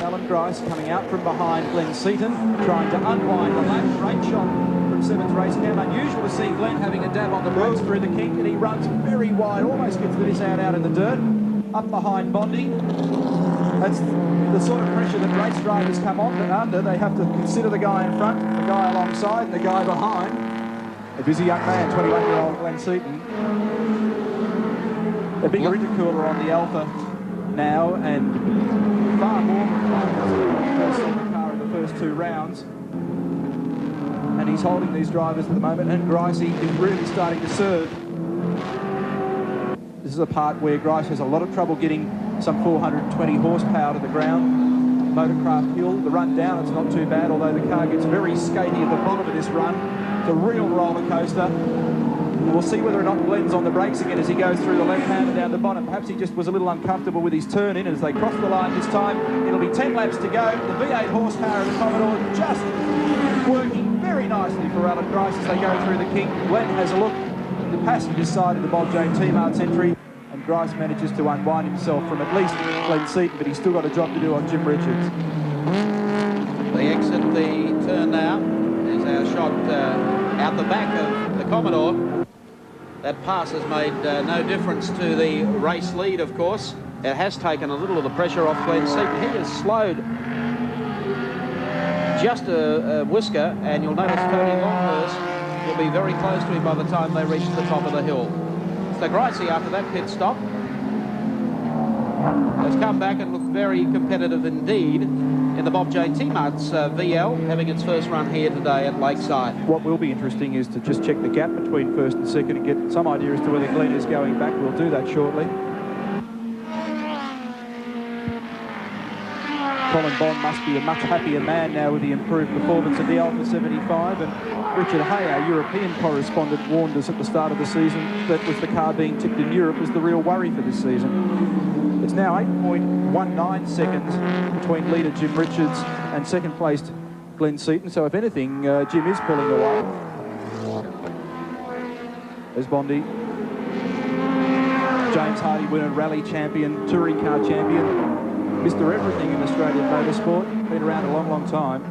Alan Grice coming out from behind Glenn Seaton, trying to unwind the lap. Great shot from Seventh Racing. Now, unusual to see Glenn having a dab on the brakes through the kink, and he runs very wide, almost gets the miss out in the dirt. Up behind Bondi. That's the sort of pressure that race drivers come under. They have to consider the guy in front, the guy alongside, and the guy behind. A busy young man, 21-year-old Glenn Seaton. A bigger intercooler on the Alfa now, and far more than the car in the first two rounds. And he's holding these drivers at the moment, and Gricey is really starting to serve. This is a part where Grice has a lot of trouble getting some 420 horsepower to the ground. Motorcraft Hill, the run down, it's not too bad, although the car gets very skatey at the bottom of this run. It's a real roller coaster. And we'll see whether or not Glenn's on the brakes again as he goes through the left-hander down the bottom. Perhaps he just was a little uncomfortable with his turn in. As they cross the line this time, it'll be 10 laps to go. The V8 horsepower of the Commodore just working very nicely for Alan Grice as they go through the kink. Glenn has a look at the passenger side of the Bob Jane T-Mart's entry, and Grice manages to unwind himself from at least Glenn Seaton, but he's still got a job to do on Jim Richards. They exit the turn now. There's our shot out the back of the Commodore. That pass has made no difference to the race lead, of course. It has taken a little of the pressure off Glenn Seaton. He has slowed just a whisker, and you'll notice Tony Longhurst will be very close to him by the time they reach the top of the hill. So Gracie, after that pit stop, has come back and looked very competitive indeed in the Bob Jane T-Mart's VL, having its first run here today at Lakeside. What will be interesting is to just check the gap between first and second and get some idea as to whether Glenn is going back. We'll do that shortly. Colin Bond must be a much happier man now with the improved performance of the Alfa 75, and Richard Hay, our European correspondent, warned us at the start of the season that with the car being tipped in Europe was the real worry for this season. It's now 8.19 seconds between leader Jim Richards and second placed Glenn Seaton, so if anything, Jim is pulling away. There's Bondi. James Hardy winner, rally champion, touring car champion. Mr. Everything in Australian motorsport, been around a long, long time.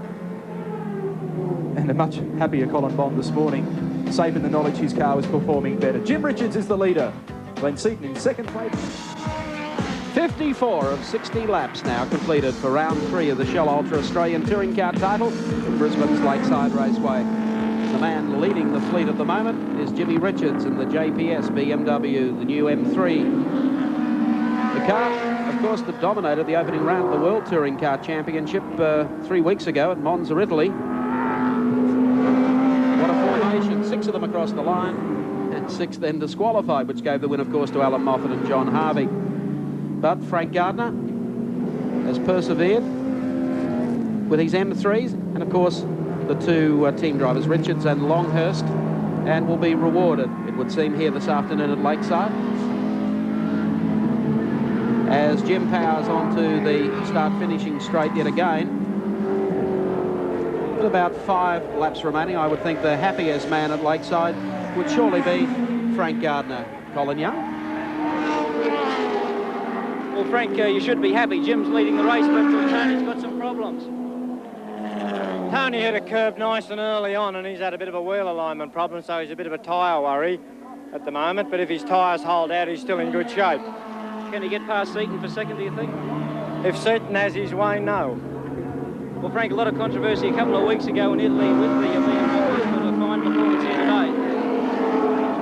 And a much happier Colin Bond this morning, safe in the knowledge his car was performing better. Jim Richards is the leader. Glenn Seaton in second place. 54 of 60 laps now completed for round 3 of the Shell Ultra Australian Touring Car title in Brisbane's Lakeside Raceway. The man leading the fleet at the moment is Jimmy Richards in the JPS BMW, the new M3. The car, of course, that dominated the opening round of the World Touring Car Championship 3 weeks ago at Monza, Italy. What a formation, 6 of them across the line, and 6 then disqualified, which gave the win, of course, to Alan Moffat and John Harvey. But Frank Gardner has persevered with his M3s, and of course, the 2 team drivers, Richards and Longhurst, and will be rewarded, it would seem, here this afternoon at Lakeside. As Jim powers onto the start-finishing straight yet again. With about 5 laps remaining, I would think the happiest man at Lakeside would surely be Frank Gardner. Colin Young? Well, Frank, you should be happy. Jim's leading the race, but Tony's got some problems. Tony hit a curb nice and early on, and he's had a bit of a wheel alignment problem, so he's a bit of a tyre worry at the moment. But if his tyres hold out, he's still in good shape. Can he get past Seaton for second, do you think? If Seaton has his way, no. Well, Frank, a lot of controversy a couple of weeks ago in Italy with the BMWs, but a fine performance here today.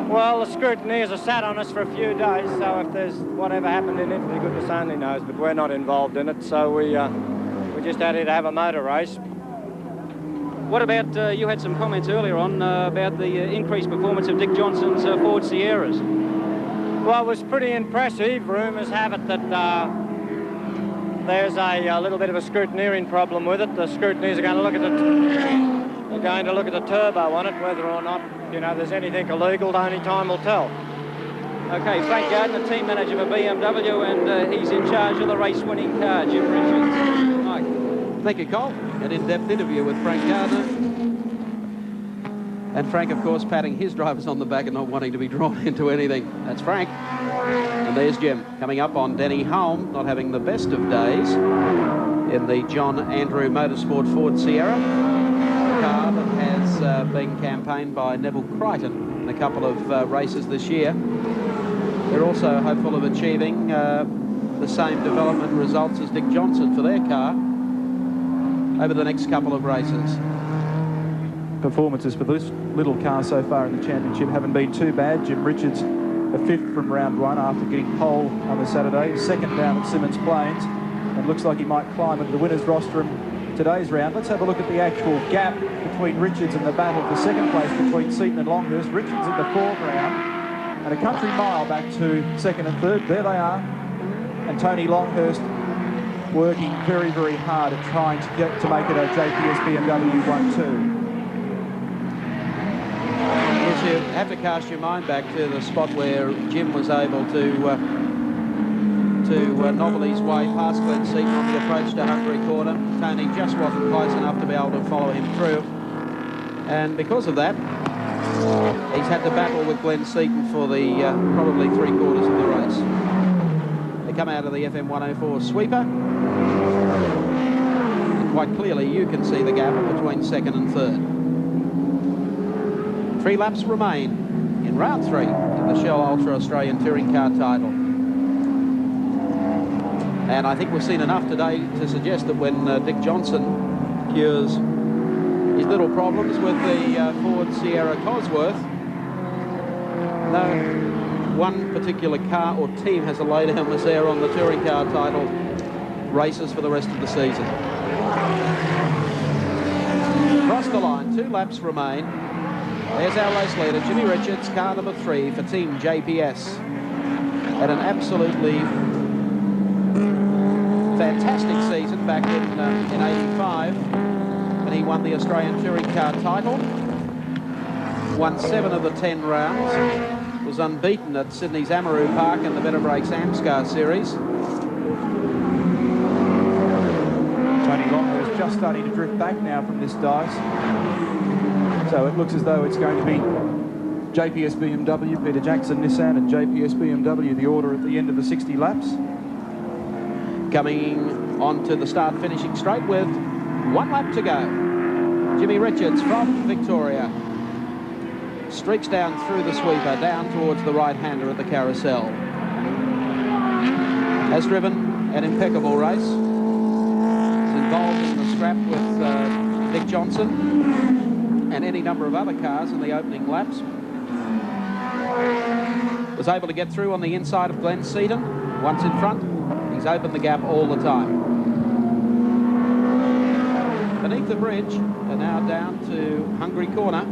Well, the scrutineers are sat on us for a few days, so if there's whatever happened in Italy, goodness only knows, but we're not involved in it, so we just had to have a motor race. What about, you had some comments earlier on about the increased performance of Dick Johnson's Ford Sierras? Well, it was pretty impressive. Rumours have it that there's a little bit of a scrutineering problem with it. The scrutineers are going to look at the turbo on it, whether or not, you know, there's anything illegal. Only time will tell. Okay, Frank Gardner, team manager for BMW, and he's in charge of the race-winning car, Jim Richards. Mike. Thank you, Cole. An in-depth interview with Frank Gardner. And Frank, of course, patting his drivers on the back and not wanting to be drawn into anything. That's Frank. And there's Jim coming up on Denny Hulme, not having the best of days in the John Andrew Motorsport Ford Sierra, a car that has been campaigned by Neville Crichton in a couple of races this year. They're also hopeful of achieving the same development results as Dick Johnson for their car over the next couple of races. Performances for this little car so far in the championship haven't been too bad. Jim Richards, a 5th from round 1 after getting pole on the Saturday, 2nd down at Symonds Plains, and looks like he might climb into the winners' roster in today's round. Let's have a look at the actual gap between Richards and the battle for second place between Seaton and Longhurst. Richards in the foreground, and a country mile back to 2nd and 3rd. There they are, and Tony Longhurst working very, very hard at trying to make it a JPS BMW 1-2. Yes, you have to cast your mind back to the spot where Jim was able to nobble his way past Glen Seaton on the approach to Hungary Corner. Tony just wasn't close enough to be able to follow him through. And because of that, he's had to battle with Glen Seaton for the probably 3/4 of the race. They come out of the FM 104 sweeper. And quite clearly you can see the gap between 2nd and 3rd. 3 laps remain in round 3 of the Shell Ultra Australian Touring Car title. And I think we've seen enough today to suggest that when Dick Johnson cures his little problems with the Ford Sierra Cosworth, no one particular car or team has a lay-down misère on the touring car title races for the rest of the season. Across the line, 2 laps remain. There's our race leader, Jimmy Richards, car number 3 for Team JPS. Had an absolutely fantastic season back in 85, and he won the Australian Touring Car title. Won 7 of the 10 rounds. Was unbeaten at Sydney's Amaru Park in the Better Brakes Amscar Series. Tony Longhurst just starting to drift back now from this dice. So it looks as though it's going to be JPS BMW, Peter Jackson Nissan, and JPS BMW, the order at the end of the 60 laps. Coming onto the start-finishing straight with 1 lap to go. Jimmy Richards from Victoria streaks down through the sweeper, down towards the right-hander at the carousel. Has driven an impeccable race. Is involved in the scrap with Dick Johnson and any number of other cars in the opening laps. Was able to get through on the inside of Glen Seaton. Once in front, he's opened the gap all the time. Beneath the bridge, and now down to Hungary Corner.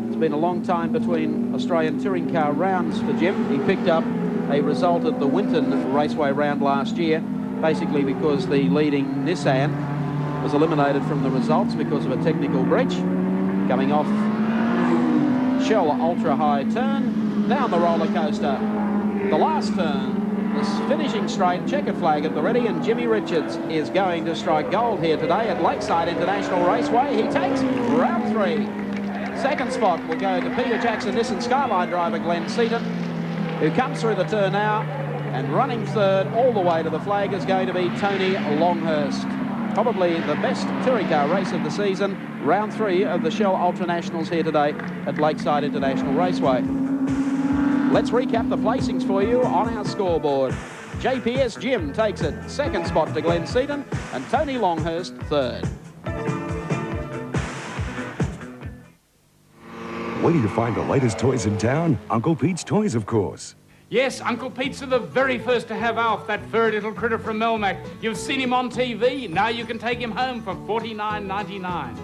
It's been a long time between Australian Touring Car rounds for Jim. He picked up a result at the Winton Raceway round last year, basically because the leading Nissan was eliminated from the results because of a technical breach. Coming off Shell Ultra High turn, down the roller coaster. The last turn, this finishing straight, checkered flag at the ready, and Jimmy Richards is going to strike gold here today at Lakeside International Raceway. He takes round 3. Second spot will go to Peter Jackson Nissan Skyline driver Glen Seaton, who comes through the turn now And running third all the way to the flag is going to be Tony Longhurst. Probably the best touring car race of the season. Round 3 of the Shell Ultra Nationals here today at Lakeside International Raceway. Let's recap the placings for you on our scoreboard. JPS Jim takes it, second spot to Glenn Seaton, and Tony Longhurst third. Where do you find the latest toys in town? Uncle Pete's Toys, of course. Yes, Uncle Pete's are the very first to have Alf, that furry little critter from Melmac. You've seen him on TV. Now you can take him home for $49.99.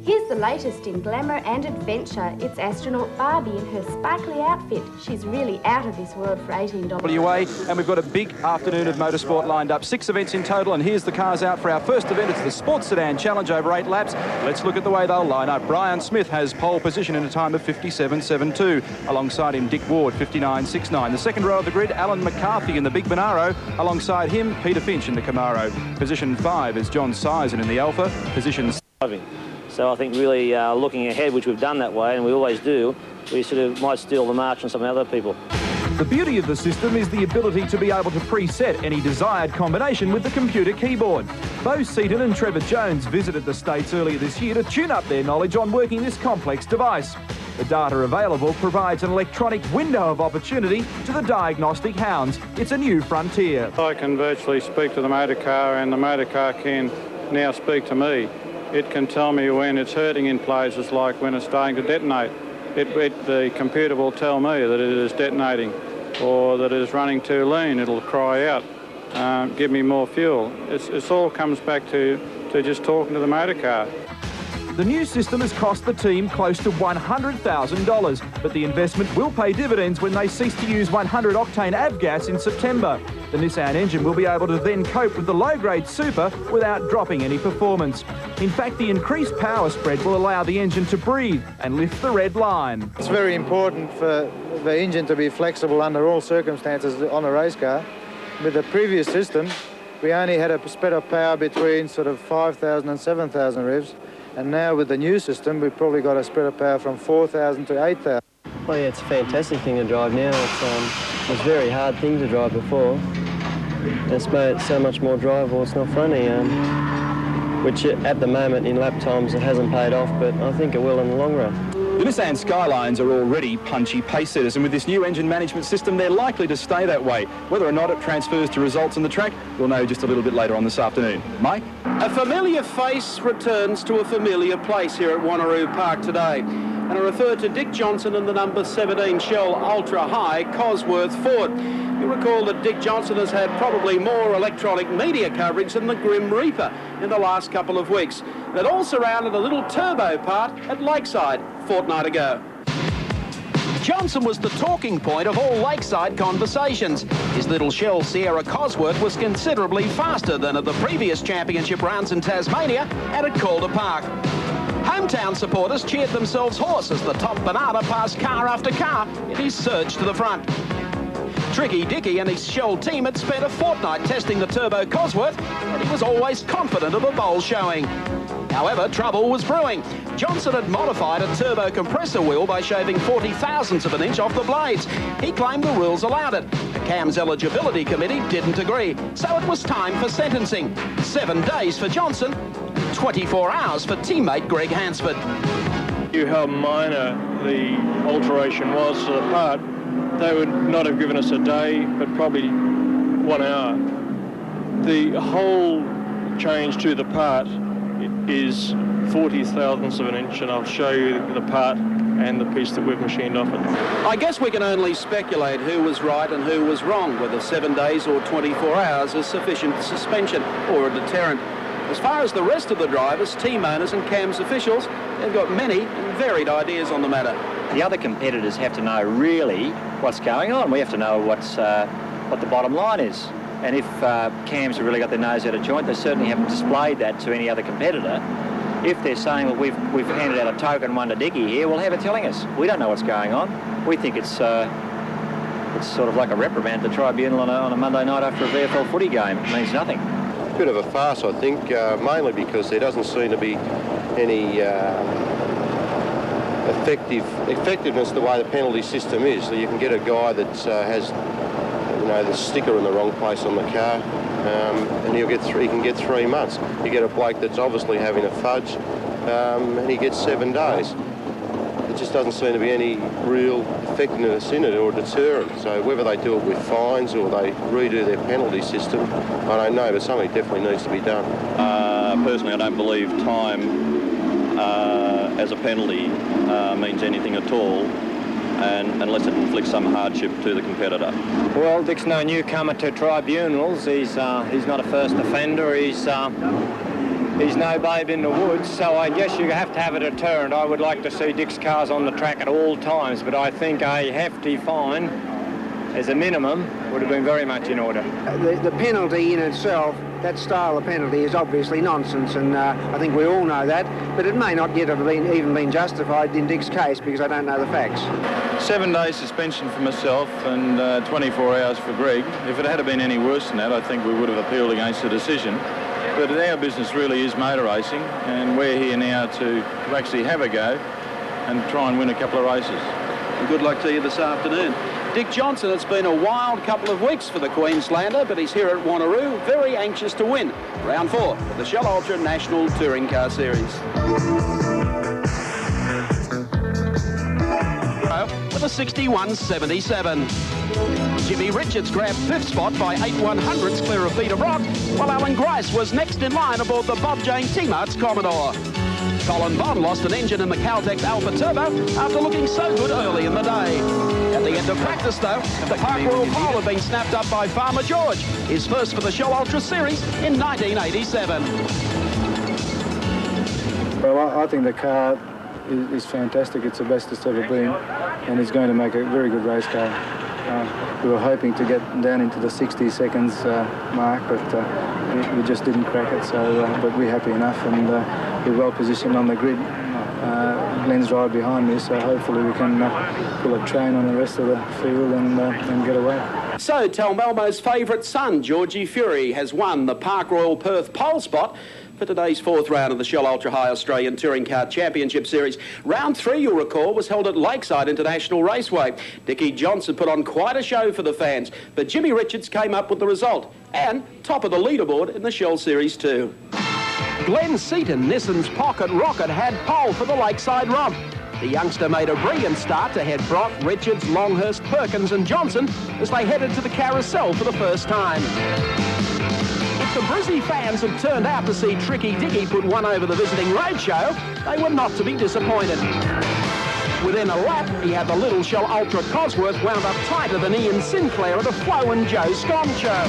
Here's the latest in glamour and adventure. It's astronaut Barbie in her sparkly outfit. She's really out of this world for $18. WA, and we've got a big afternoon of motorsport lined up. 6 events in total, and here's the cars out for our first event. It's the Sports Sedan Challenge over 8 laps. Let's look at the way they'll line up. Brian Smith has pole position in a time of 57.72. Alongside him, Dick Ward, 59.69. The second row of the grid, Alan McCarthy in the Big Monaro. Alongside him, Peter Finch in the Camaro. Position 5 is John Sizen in the Alpha. Position 7. So I think really looking ahead, which we've done that way, and we always do, we sort of might steal the march from some other people. The beauty of the system is the ability to be able to preset any desired combination with the computer keyboard. Bo Seaton and Trevor Jones visited the States earlier this year to tune up their knowledge on working this complex device. The data available provides an electronic window of opportunity to the diagnostic hounds. It's a new frontier. I can virtually speak to the motor car, and the motor car can now speak to me. It can tell me when it's hurting in places, like when it's starting to detonate. The computer will tell me that it is detonating, or that it is running too lean. It'll cry out, give me more fuel. It all comes back to just talking to the motor car. The new system has cost the team close to $100,000, but the investment will pay dividends when they cease to use 100-octane avgas in September. The Nissan engine will be able to then cope with the low-grade Super without dropping any performance. In fact, the increased power spread will allow the engine to breathe and lift the red line. It's very important for the engine to be flexible under all circumstances on a race car. With the previous system, we only had a spread of power between sort of 5,000 and 7,000 revs. And now with the new system, we've probably got a spread of power from 4,000 to 8,000. Well, yeah, it's a fantastic thing to drive now. It's a very hard thing to drive before. It's made it so much more drivable. It's not funny, which at the moment in lap times it hasn't paid off, but I think it will in the long run. The Nissan Skylines are already punchy pace setters, and with this new engine management system, they're likely to stay that way. Whether or not it transfers to results on the track, we'll know just a little bit later on this afternoon. Mike? A familiar face returns to a familiar place here at Wanneroo Park today. And I refer to Dick Johnson and the number 17 Shell Ultra High Cosworth Ford. You recall that Dick Johnson has had probably more electronic media coverage than the Grim Reaper in the last couple of weeks. That all surrounded a little turbo part at Lakeside a fortnight ago. Johnson was the talking point of all Lakeside conversations. His little Shell Sierra Cosworth was considerably faster than at the previous championship rounds in Tasmania and at Calder Park. Hometown supporters cheered themselves hoarse as the top banana passed car after car in his surge to the front. Tricky Dicky and his Shell team had spent a fortnight testing the turbo Cosworth, and he was always confident of a bowl showing. However, trouble was brewing. Johnson had modified a turbo compressor wheel by shaving 40,000ths of an inch off the blades. He claimed the rules allowed it. The CAM's eligibility committee didn't agree, so it was time for sentencing. 7 days for Johnson, 24 hours for teammate Greg Hansford. You how minor the alteration was to the part, they would not have given us a day, but probably 1 hour. The whole change to the part is 40,000ths of an inch, and I'll show you the part and the piece that we've machined off it. I guess we can only speculate who was right and who was wrong, whether 7 days or 24 hours is sufficient suspension or a deterrent. As far as the rest of the drivers, team owners and CAM's officials, they've got many and varied ideas on the matter. The other competitors have to know really what's going on. We have to know what the bottom line is. And if CAMs have really got their nose out of joint, they certainly haven't displayed that to any other competitor. If they're saying that we've handed out a token one to Dickie here, well, have it telling us. We don't know what's going on. We think it's sort of like a reprimand to the tribunal on a Monday night after a VFL footy game. It means nothing. Bit of a farce, I think, mainly because there doesn't seem to be any effectiveness the way the penalty system is. So you can get a guy that has know, the sticker in the wrong place on the car, and he can get 3 months. You get a bloke that's obviously having a fudge, and he gets 7 days. There just doesn't seem to be any real effectiveness in it or deterrent. So whether they do it with fines or they redo their penalty system, I don't know, but something definitely needs to be done. Personally, I don't believe time as a penalty means anything at all, and unless it inflicts some hardship to the competitor. Well, Dick's no newcomer to tribunals. He's not a first offender. He's no babe in the woods, so I guess you have to have a deterrent. I would like to see Dick's cars on the track at all times, but I think a hefty fine as a minimum would have been very much in order. The penalty in itself, that style of penalty, is obviously nonsense, and I think we all know that, but it may not yet have even been justified in Dick's case because I don't know the facts. 7-day suspension for myself and 24 hours for Greg. If it had been any worse than that, I think we would have appealed against the decision. But our business really is motor racing, and we're here now to actually have a go and try and win a couple of races. And good luck to you this afternoon. Dick Johnson, it's been a wild couple of weeks for the Queenslander, but he's here at Wanneroo, very anxious to win. Round 4 of the Shell Ultra National Touring Car Series. With a 61.77. Jimmy Richards grabbed 5th spot by 8/100ths clear of Peter Brock, while Alan Grice was next in line aboard the Bob Jane T-Mart's Commodore. Colin Bond lost an engine in the Caltex Alpha Turbo after looking so good early in the day. At the end of practice, though, the Park Royal pole had been snapped up by Farmer George, his first for the Shell Ultra Series in 1987. Well, I think the car is fantastic. It's the best it's ever been, and it's going to make a very good race car. We were hoping to get down into the 60 seconds mark, but we just didn't crack it. So, but we're happy enough, and we're well positioned on the grid. Glenn's right behind me, so hopefully we can pull a train on the rest of the field and get away. So, Tal Malmo's favourite son, Georgie Fury, has won the Park Royal Perth pole spot for today's 4th round of the Shell Ultra High Australian Touring Car Championship Series. Round 3, you'll recall, was held at Lakeside International Raceway. Dickie Johnson put on quite a show for the fans, but Jimmy Richards came up with the result and top of the leaderboard in the Shell Series 2. Glenn Seaton, Nissan's Pocket Rocket, had pole for the Lakeside romp. The youngster made a brilliant start to head Brock, Richards, Longhurst, Perkins and Johnson as they headed to the carousel for the first time. If the Brizzy fans had turned out to see Tricky Dicky put one over the visiting roadshow, they were not to be disappointed. Within a lap, he had the little Shell Ultra Cosworth wound up tighter than Ian Sinclair at a Flo and Joe Scott show.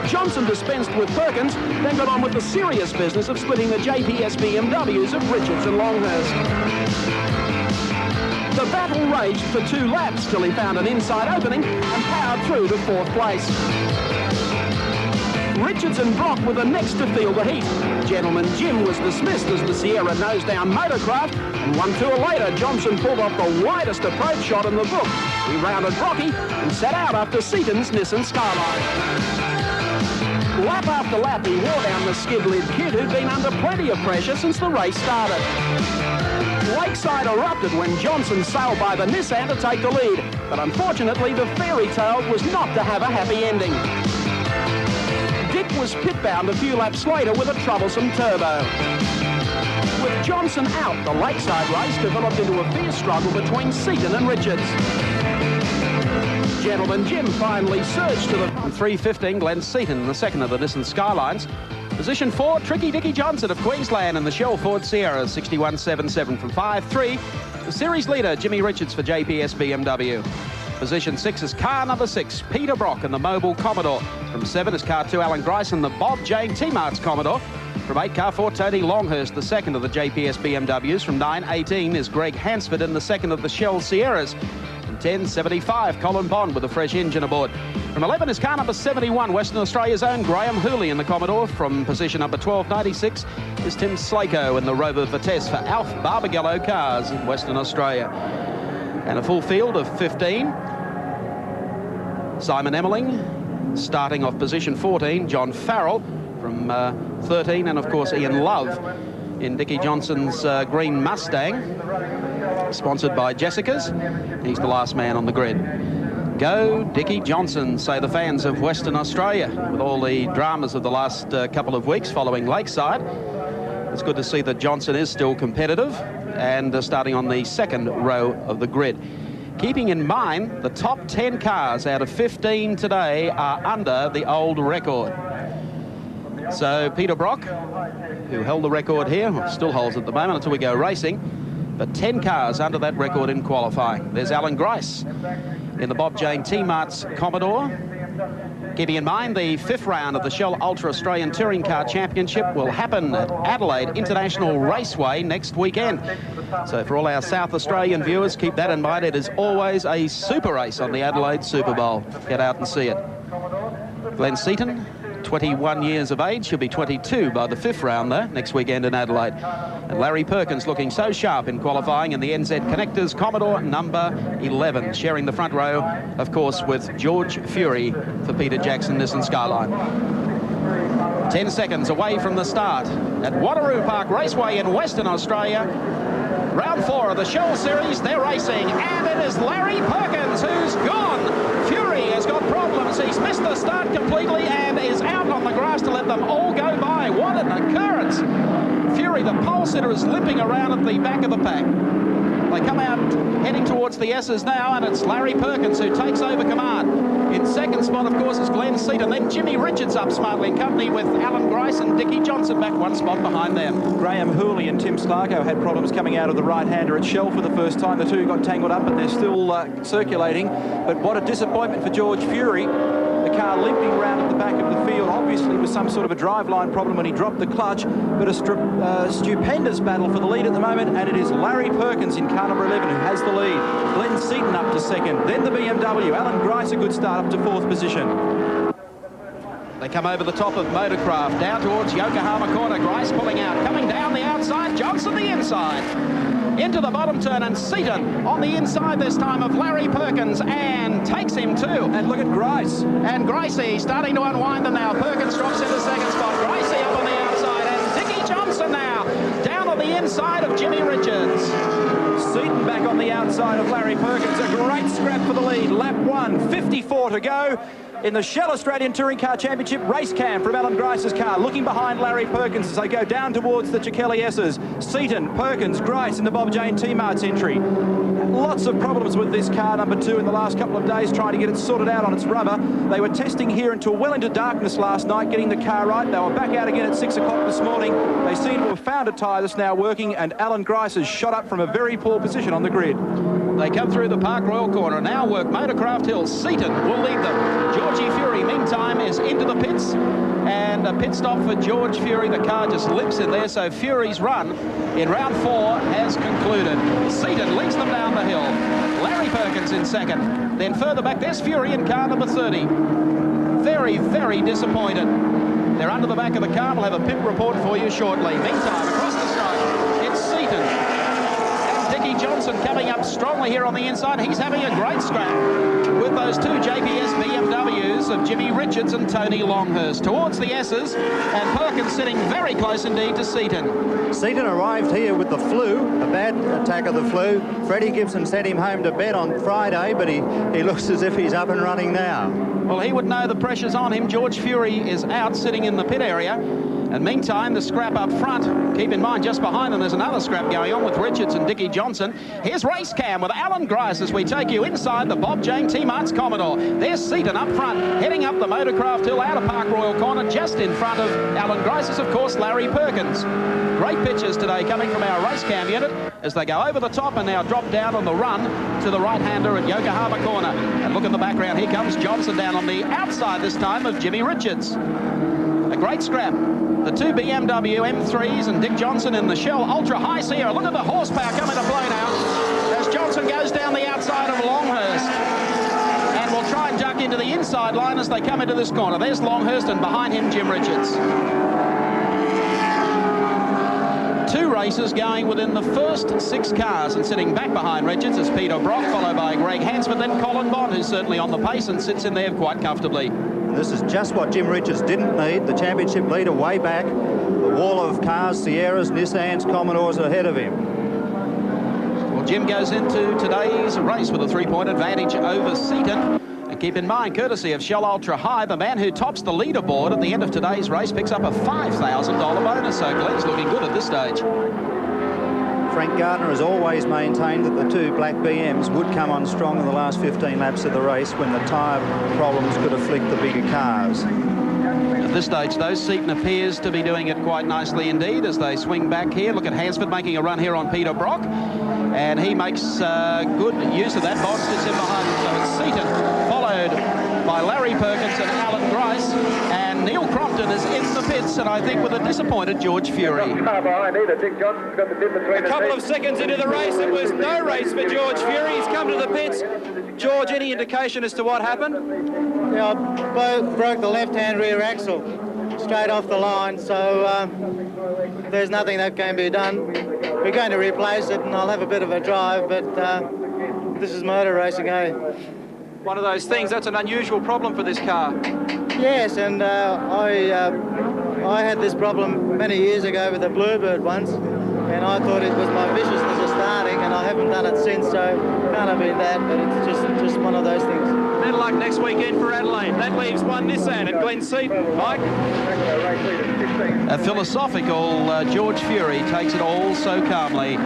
Johnson dispensed with Perkins, then got on with the serious business of splitting the JPS BMWs of Richards and Longhurst. The battle raged for 2 laps till he found an inside opening and powered through to 4th place. Richards and Brock were the next to feel the heat. Gentleman Jim was dismissed as the Sierra nose-down motorcraft, and 1 tour later, Johnson pulled off the widest approach shot in the book. He rounded Brocky and set out after Seaton's Nissan Skyline. Lap after lap, he wore down the skid-lid kid who'd been under plenty of pressure since the race started. Lakeside erupted when Johnson sailed by the Nissan to take the lead, but unfortunately the fairy tale was not to have a happy ending. Dick was pit-bound a few laps later with a troublesome turbo. With Johnson out, the Lakeside race developed into a fierce struggle between Seaton and Richards. Gentleman Jim finally surged to the 3:15. Glenn Seaton, the second of the Nissan Skylines. Position 4, Tricky Dicky Johnson of Queensland and the Shell Ford Sierra, 61.77 from 5.3. The series leader, Jimmy Richards for JPS BMW. Position 6 is car number 6, Peter Brock and the Mobile Commodore. From 7 is car 2, Alan Grice and the Bob Jane T-Mart's Commodore. From 8, car 4, Tony Longhurst, the second of the JPS BMWs. From 9.18 is Greg Hansford in the second of the Shell Sierras. From 10.75, Colin Bond with a fresh engine aboard. From 11 is car number 71, Western Australia's own Graham Hooley in the Commodore. From position number 12.96 is Tim Slako in the Rover Vitesse for Alf Barbagallo Cars in Western Australia. And a full field of 15. Simon Emmerling starting off position 14. John Farrell from 13. And, of course, Ian Love in Dickie Johnson's green Mustang, sponsored by Jessica's. He's the last man on the grid. Go Dickie Johnson, say the fans of Western Australia, with all the dramas of the last couple of weeks following Lakeside. It's good to see that Johnson is still competitive and starting on the second row of the grid. Keeping in mind, the top 10 cars out of 15 today are under the old record. So Peter Brock, who held the record here, still holds at the moment until we go racing, but 10 cars under that record in qualifying. There's Alan Grice in the Bob Jane T-Mart's Commodore. Keeping in mind, the 5th round of the Shell Ultra Australian Touring Car Championship will happen at Adelaide International Raceway next weekend. So for all our South Australian viewers, keep that in mind. It is always a super race on the Adelaide Super Bowl. Get out and see it. Glenn Seaton, 21 years of age. He'll be 22 by the 5th round there next weekend in Adelaide. And Larry Perkins looking so sharp in qualifying in the NZ Connectors Commodore number 11, sharing the front row, of course, with George Fury for Peter Jackson Nissan Skyline. 10 seconds away from the start at Wanneroo Park Raceway in Western Australia. Round 4 of the Shell Series, they're racing, and it is Larry Perkins who's gone. Fury has got problems. He's missed the start completely and is out on the grass to let them all go by. What an occurrence. Fury, the pole sitter, is limping around at the back of the pack. They come out heading towards the S's now, and it's Larry Perkins who takes over command. In second spot, of course, is Glenn Seaton. Then Jimmy Richards up smartly in company with Alan Grice and Dickie Johnson back one spot behind them. Graham Hooley and Tim Slarko had problems coming out of the right-hander at Shell for the first time. The two got tangled up, but they're still circulating. But what a disappointment for George Fury. The car limping around at the back of the field, obviously with some sort of a driveline problem when he dropped the clutch, but a stupendous battle for the lead at the moment, and it is Larry Perkins in car number 11 who has the lead. Glenn Seaton up to second, then the BMW. Alan Grice a good start up to 4th position. They come over the top of Motorcraft, down towards Yokohama corner. Grice pulling out, coming down the outside, Johnson the inside. Into the bottom turn, and Seaton on the inside this time of Larry Perkins, and takes him too. And look at Grice. And Gricey starting to unwind them now. Perkins drops into second spot. Gricey up on the outside, and Dickie Johnson now down on the inside of Jimmy Richards. Seaton back on the outside of Larry Perkins. A great scrap for the lead. Lap 1, 54 to go. In the Shell Australian Touring Car Championship race cam from Alan Grice's car, looking behind Larry Perkins as they go down towards the Chichelli S's. Seaton, Perkins, Grice in the Bob Jane T-Mart's entry. Lots of problems with this car, number 2, in the last couple of days, trying to get it sorted out on its rubber. They were testing here until well into darkness last night, getting the car right. They were back out again at 6 o'clock this morning. They seem to have found a tyre that's now working, and Alan Grice has shot up from a very poor position on the grid. They come through the Park Royal corner, now work Motorcraft Hill. Seaton will lead them. Georgie Fury, meantime, is into the pits, and a pit stop for George Fury. The car just limps in there, so Fury's run in round 4 has concluded. Seaton leads them down the hill. Larry Perkins in second. Then further back, there's Fury in car number 30. Very, very disappointed. They're under the back of the car. We'll have a pit report for you shortly. Meantime, across the strike, it's Seaton. Dickie Johnson coming up strongly here on the inside. He's having a great scrap with those 2 JPS BMWs of Jimmy Richards and Tony Longhurst towards the S's, and Perkins sitting very close indeed to Seaton. Seaton arrived here with the flu, a bad attack of the flu. Freddie Gibson sent him home to bed on Friday, but he looks as if he's up and running now. Well, he would know the pressure's on him. George Fury is out sitting in the pit area. And meantime, the scrap up front, keep in mind just behind them there's another scrap going on with Richards and Dickie Johnson. Here's race cam with Alan Grice as we take you inside the Bob Jane T-Mart's Commodore. There's Seaton up front, heading up the Motorcraft Hill out of Park Royal corner. Just in front of Alan Grice is, of course, Larry Perkins. Great pictures today coming from our race cam unit as they go over the top and now drop down on the run to the right-hander at Yokohama corner. And look in the background, here comes Johnson down on the outside this time of Jimmy Richards. A great scrap. The 2 BMW M3s and Dick Johnson in the Shell Ultra High Sierra. Look at the horsepower coming to play now as Johnson goes down the outside of Longhurst. And will try and duck into the inside line as they come into this corner. There's Longhurst, and behind him, Jim Richards. 2 races going within the first 6 cars, and sitting back behind Richards is Peter Brock, followed by Greg Hansford, then Colin Bond, who's certainly on the pace and sits in there quite comfortably. This is just what Jim Richards didn't need. The championship leader way back. The wall of cars, Sierras, Nissans, Commodores ahead of him. Well, Jim goes into today's race with a 3-point advantage over Seaton. Keep in mind, courtesy of Shell Ultra High, the man who tops the leaderboard at the end of today's race picks up a $5,000 bonus. So Glenn's looking good at this stage. Frank Gardner has always maintained that the two black BMs would come on strong in the last 15 laps of the race when the tyre problems could afflict the bigger cars. At this stage, though, Seaton appears to be doing it quite nicely indeed as they swing back here. Look at Hansford making a run here on Peter Brock, and he makes good use of that. Bond sits in behind him, so it's Seaton, followed by Larry Perkins and Alan Grice, and Neil Crompton is in the pits, and I think with a disappointed George Fury. A couple of seconds into the race, it was no race for George Fury. He's come to the pits. George, any indication as to what happened? Yeah, I broke the left-hand rear axle straight off the line, so there's nothing that can be done. We're going to replace it, and I'll have a bit of a drive, but this is motor racing, eh? One of those things, that's an unusual problem for this car. Yes, and I had this problem many years ago with a Bluebird once, and I thought it was my viciousness of starting, and I haven't done it since, so can't have been that, but it's just one of those things. Better luck next weekend for Adelaide. That leaves one Nissan and Glenn Seaton. Mike? A philosophical George Fury takes it all so calmly.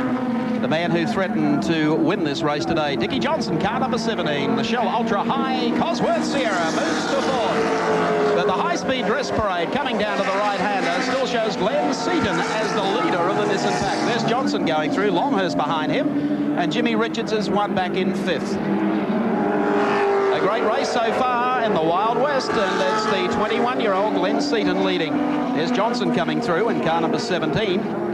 The man who threatened to win this race today. Dickie Johnson, car number 17. The Shell Ultra High Cosworth Sierra moves to fourth. But the high-speed dress parade coming down to the right-hander still shows Glenn Seaton as the leader of the Nissan pack. There's Johnson going through, Longhurst behind him, and Jimmy Richards is one back in fifth. A great race so far in the Wild West, and it's the 21-year-old Glenn Seaton leading. There's Johnson coming through in car number 17.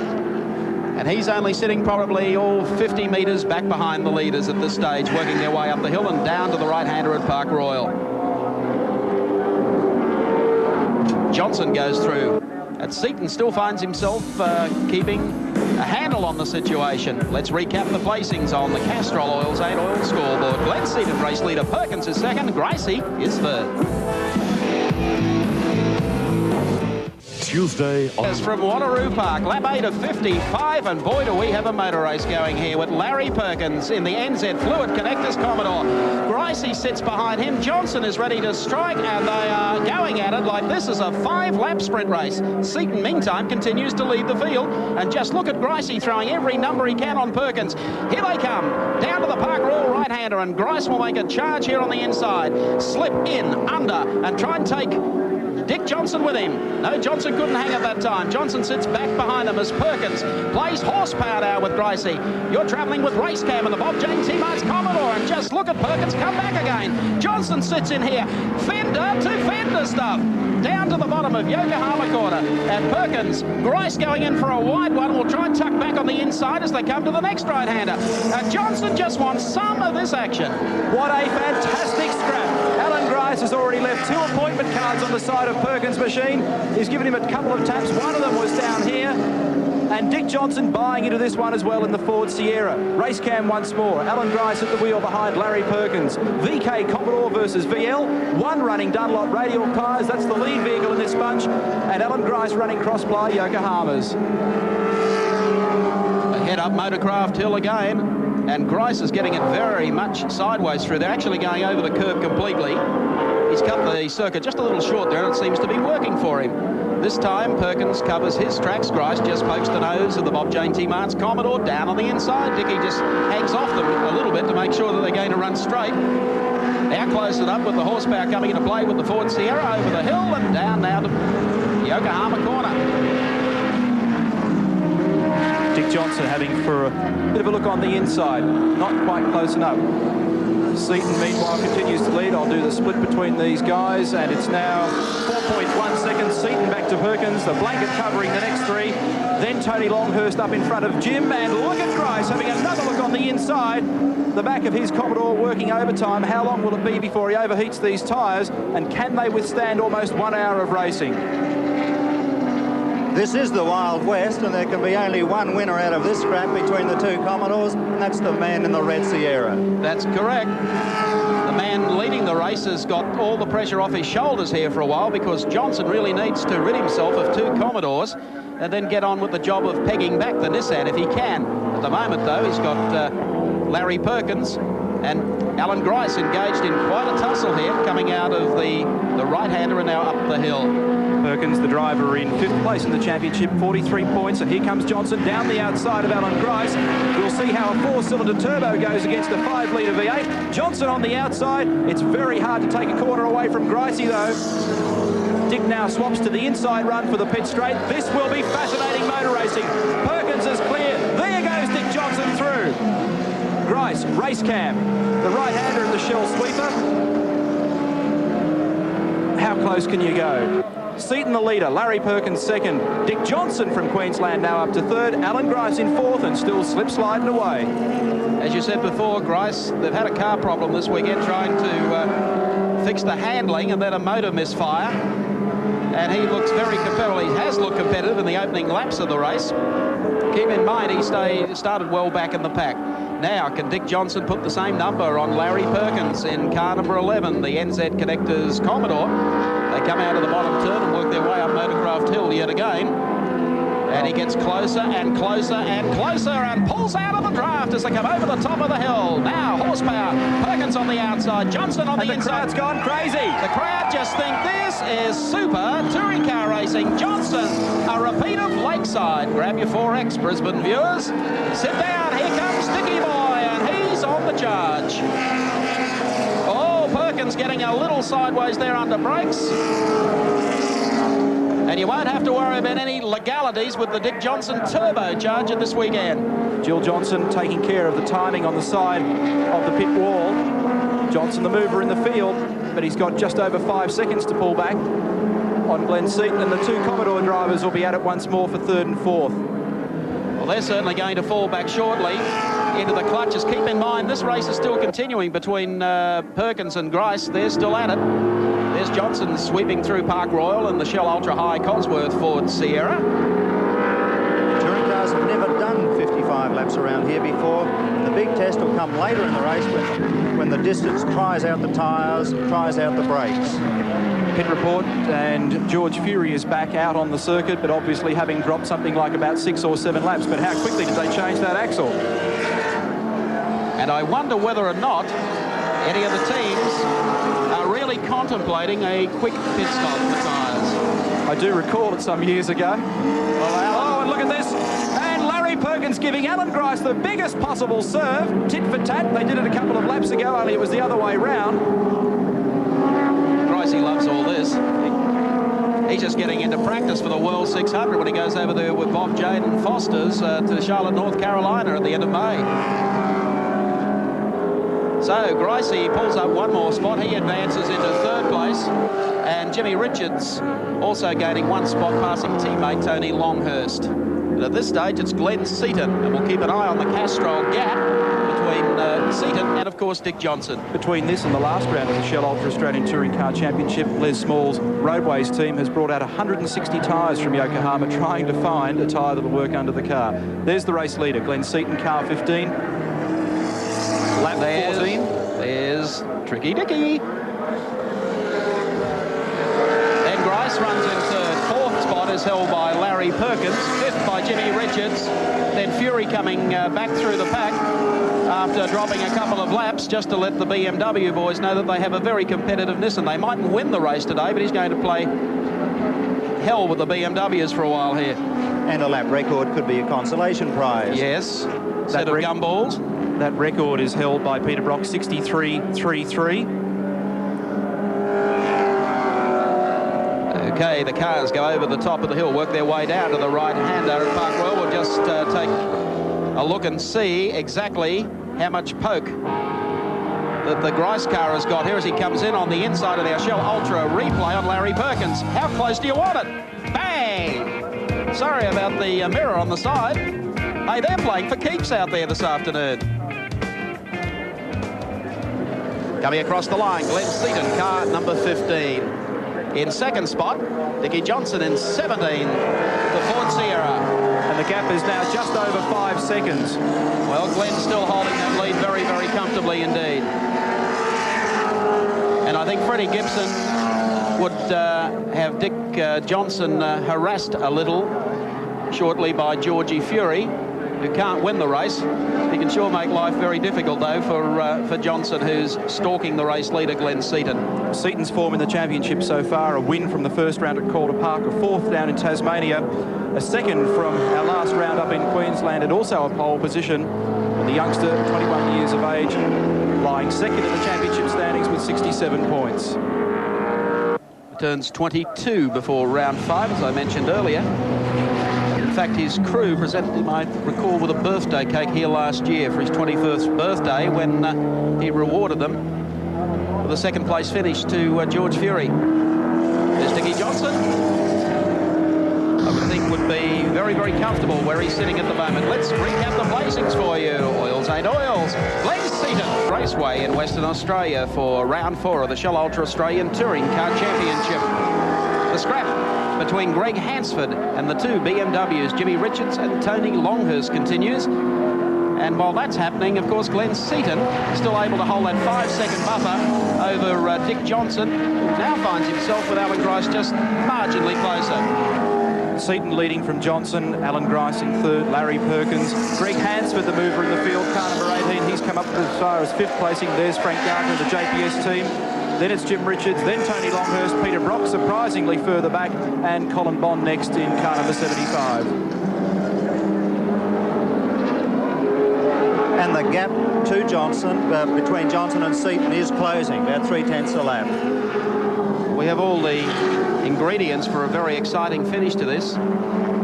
And he's only sitting probably 50 metres back behind the leaders at this stage, working their way up the hill and down to the right-hander at Park Royal. Johnson goes through. And Seaton still finds himself keeping a handle on the situation. Let's recap the placings on the Castrol Oils 8 Oil scoreboard. Glenn Seaton, race leader. Perkins is second. Gricey is third. Tuesday on... From Wanneroo Park, lap 8 of 55, and boy do we have a motor race going here with Larry Perkins in the NZ Fluid Connectors Commodore. Gricey sits behind him, Johnson is ready to strike, and they are going at it like this is a 5-lap sprint race. Seaton, meantime, continues to lead the field, and just look at Gricey throwing every number he can on Perkins. Here they come, down to the Park Royal right-hander, and Grice will make a charge here on the inside. Slip in, under, and try and take Dick Johnson with him. No, Johnson couldn't hang at that time. Johnson sits back behind him as Perkins plays horsepower now with Gricey. You're travelling with Racecam and the Bob Jane T-Marts Commodore, and just look at Perkins come back again. Johnson sits in here. Fender to fender stuff. Down to the bottom of Yokohama corner. And Perkins, Grice going in for a wide one, will try and tuck back on the inside as they come to the next right-hander. And Johnson just wants some of this action. What a fantastic scrap. Alan Grice has already left 2 appointment cards on the side of Perkins' machine. He's given him a couple of taps. One of them was down here. And Dick Johnson buying into this one as well in the Ford Sierra. Racecam once more. Alan Grice at the wheel behind Larry Perkins. VK Commodore versus VL. One running Dunlop radial tyres. That's the lead vehicle in this bunch. And Alan Grice running cross-ply Yokohamas. Head up Motorcraft Hill again. And Grice is getting it very much sideways through. They're actually going over the curb completely. He's cut the circuit just a little short there, and it seems to be working for him. This time, Perkins covers his tracks. Grice just pokes the nose of the Bob Jane T-Marts Commodore down on the inside. Dicky just hangs off them a little bit to make sure that they're going to run straight. Now close it up with the horsepower coming into play with the Ford Sierra over the hill and down now to Yokohama corner. Dick Johnson having for a bit of a look on the inside. Not quite close enough. Seaton, meanwhile, continues to lead. I'll do the split between these guys, and it's now 4.1 seconds. Seaton back to Perkins, the blanket covering the next 3. Then Tony Longhurst up in front of Jim, and look at Grice having another look on the inside. The back of his Commodore working overtime. How long will it be before he overheats these tyres, and can they withstand almost 1 hour of racing? This is the Wild West, and there can be only one winner out of this scrap between the 2 Commodores, and that's the man in the red Sierra. That's correct. The man leading the race has got all the pressure off his shoulders here for a while, because Johnson really needs to rid himself of 2 Commodores and then get on with the job of pegging back the Nissan if he can. At the moment, though, he's got Larry Perkins And Alan Grice engaged in quite a tussle here, coming out of the right-hander and now up the hill. Perkins, the driver, in 5th place in the championship, 43 points, and here comes Johnson down the outside of Alan Grice. We'll see how a 4-cylinder turbo goes against a 5-litre V8. Johnson on the outside. It's very hard to take a corner away from Gricey, though. Dick now swaps to the inside run for the pit straight. This will be fascinating motor racing. Perkins is clear. There goes Dick Johnson through. Grice, race cam, the right-hander in the shell sweeper. How close can you go? Seaton the leader, Larry Perkins second. Dick Johnson from Queensland now up to third. Alan Grice in fourth and still slip-sliding away. As you said before, Grice, they've had a car problem this weekend trying to fix the handling and then a motor misfire. And he looks very competitive. He has looked competitive in the opening laps of the race. Keep in mind, he started well back in the pack. Now, can Dick Johnson put the same number on Larry Perkins in car number 11, the NZ Connectors Commodore? They come out of the bottom turn and work their way up Motorcraft Hill yet again. And he gets closer and closer and closer and pulls out of the draft as they come over the top of the hill. Now, horsepower, Perkins on the outside, Johnson on the inside. The crowd's gone crazy. The crowd just think this is super touring car racing. Johnson, a repeat of Lakeside. Grab your 4X, Brisbane viewers. Sit down, here comes Dicky Boy, and he's on the charge. Oh, Perkins getting a little sideways there under brakes. And you won't have to worry about any legalities with the Dick Johnson turbocharger this weekend. Jill Johnson taking care of the timing on the side of the pit wall. Johnson the mover in the field, but he's got just over 5 seconds to pull back on Glenn Seaton, and the two Commodore drivers will be at it once more for third and fourth. Well, they're certainly going to fall back shortly into the clutches. Keep in mind, this race is still continuing between Perkins and Grice. They're still at it. There's Johnson sweeping through Park Royal and the Shell Ultra High Cosworth Ford Sierra. Touring cars have never done 55 laps around here before. The big test will come later in the race when the distance tries out the tyres, tries out the brakes. Pit report, and George Fury is back out on the circuit, but obviously having dropped something like about 6 or 7 laps. But how quickly did they change that axle? And I wonder whether or not any of the teams are really contemplating a quick pit stop for tyres. I do recall it some years ago. Oh, and look at this. And Larry Perkins giving Alan Grice the biggest possible serve. Tit for tat. They did it a couple of laps ago, only it was the other way round. Gricey loves all this. He's just getting into practice for the World 600 when he goes over there with Bob Jaden Foster's to Charlotte, North Carolina at the end of May. So Gricey pulls up one more spot. He advances into third place. And Jimmy Richards also gaining 1 spot, passing teammate Tony Longhurst. But at this stage, it's Glenn Seaton. And we'll keep an eye on the Castrol gap between Seaton and, of course, Dick Johnson. Between this and the last round of the Shell Ultra Australian Touring Car Championship, Les Small's Roadways team has brought out 160 tyres from Yokohama, trying to find a tyre that will work under the car. There's the race leader, Glenn Seaton, car 15. Lap 14. There's Tricky Dicky. Then Grice runs in third. Fourth spot is held by Larry Perkins. Fifth by Jimmy Richards. Then Fury coming back through the pack after dropping a couple of laps, just to let the BMW boys know that they have a very competitive Nissan. They mightn't win the race today, but he's going to play hell with the BMWs for a while here. And a lap record could be a consolation prize. Yes. Set of gumballs. That record is held by Peter Brock, 63.33. Okay, the cars go over the top of the hill, work their way down to the right-hander at Park Royal. We'll just take a look and see exactly how much poke that the Grice car has got here as he comes in on the inside of our Shell Ultra replay on Larry Perkins. How close do you want it? Bang! Sorry about the mirror on the side. Hey, they're playing for keeps out there this afternoon. Coming across the line, Glenn Seaton, car number 15. In second spot, Dickie Johnson in 17, the Ford Sierra. And the gap is now just over 5 seconds. Well, Glenn's still holding that lead very, very comfortably indeed. And I think Freddie Gibson would have Dick Johnson harassed a little shortly by Georgie Fury. who can't win the race. He can sure make life very difficult, though, for Johnson, who's stalking the race leader, Glenn Seaton. Seaton's form in the championship so far, a win from the first round at Calder Park, a fourth down in Tasmania, a second from our last round up in Queensland, and also a pole position. And the youngster, 21 years of age, lying second in the championship standings with 67 points. Turns 22 before round 5, as I mentioned earlier. In fact, his crew presented him, I recall, with a birthday cake here last year for his 21st birthday, when he rewarded them with a second place finish to George Fury. There's Dickie Johnson. I would think would be very, very comfortable where he's sitting at the moment. Let's recap the placings for you. Oils ain't oils. Glenn Seaton, Raceway in Western Australia for round 4 of the Shell Ultra Australian Touring Car Championship. The scrap between Greg Hansford and the two BMWs, Jimmy Richards and Tony Longhurst, continues. And while that's happening, of course, Glenn Seaton is still able to hold that 5-second buffer over Dick Johnson, who now finds himself with Alan Grice just marginally closer. Seaton leading from Johnson, Alan Grice in third, Larry Perkins, Greg Hansford, the mover in the field, car number 18, he's come up as far as 5th placing. There's Frank Gardner of the JPS team. Then it's Jim Richards, then Tony Longhurst, Peter Brock surprisingly further back, and Colin Bond next in car number 75. And the gap to Johnson, between Johnson and Seaton, is closing, about 3/10 a lap. We have all the ingredients for a very exciting finish to this.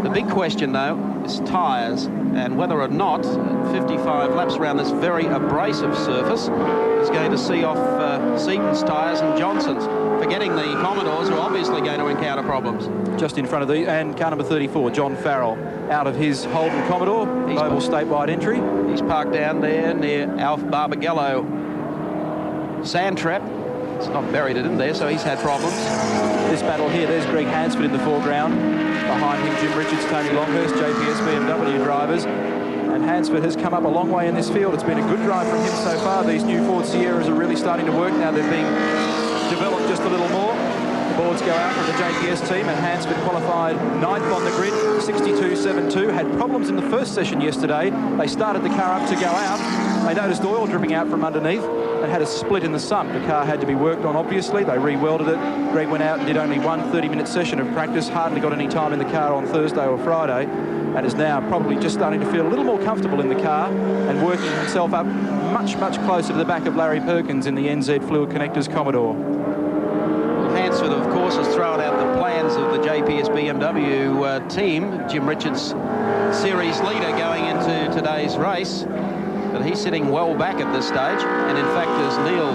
The big question, though, is tyres, and whether or not 55 laps around this very abrasive surface is going to see off Seaton's tyres and Johnson's, forgetting the Commodores, who are obviously going to encounter problems. Just in front of the, and car number 34, John Farrell, out of his Holden Commodore, global statewide entry. He's parked down there near Alf Barbagallo sand trap. It's not buried it in there, so he's had problems. This battle here, there's Greg Hansford in the foreground. Behind him, Jim Richards, Tony Longhurst, JPS BMW drivers. And Hansford has come up a long way in this field. It's been a good drive from him so far. These new Ford Sierras are really starting to work now. They're being developed just a little more. The boards go out from the JPS team, and Hansford qualified 9th on the grid, 62.72. Had problems in the first session yesterday. They started the car up to go out. They noticed oil dripping out from underneath and had a split in the sump. The car had to be worked on, obviously. They re-welded it. Greg went out and did only one 30-minute session of practice, hardly got any time in the car on Thursday or Friday, and is now probably just starting to feel a little more comfortable in the car and working himself up much, much closer to the back of Larry Perkins in the NZ Fluid Connectors Commodore. Hansford, of course, has thrown out the plans of the JPS BMW team. Jim Richards, series leader going into today's race. But he's sitting well back at this stage. And in fact, as Neil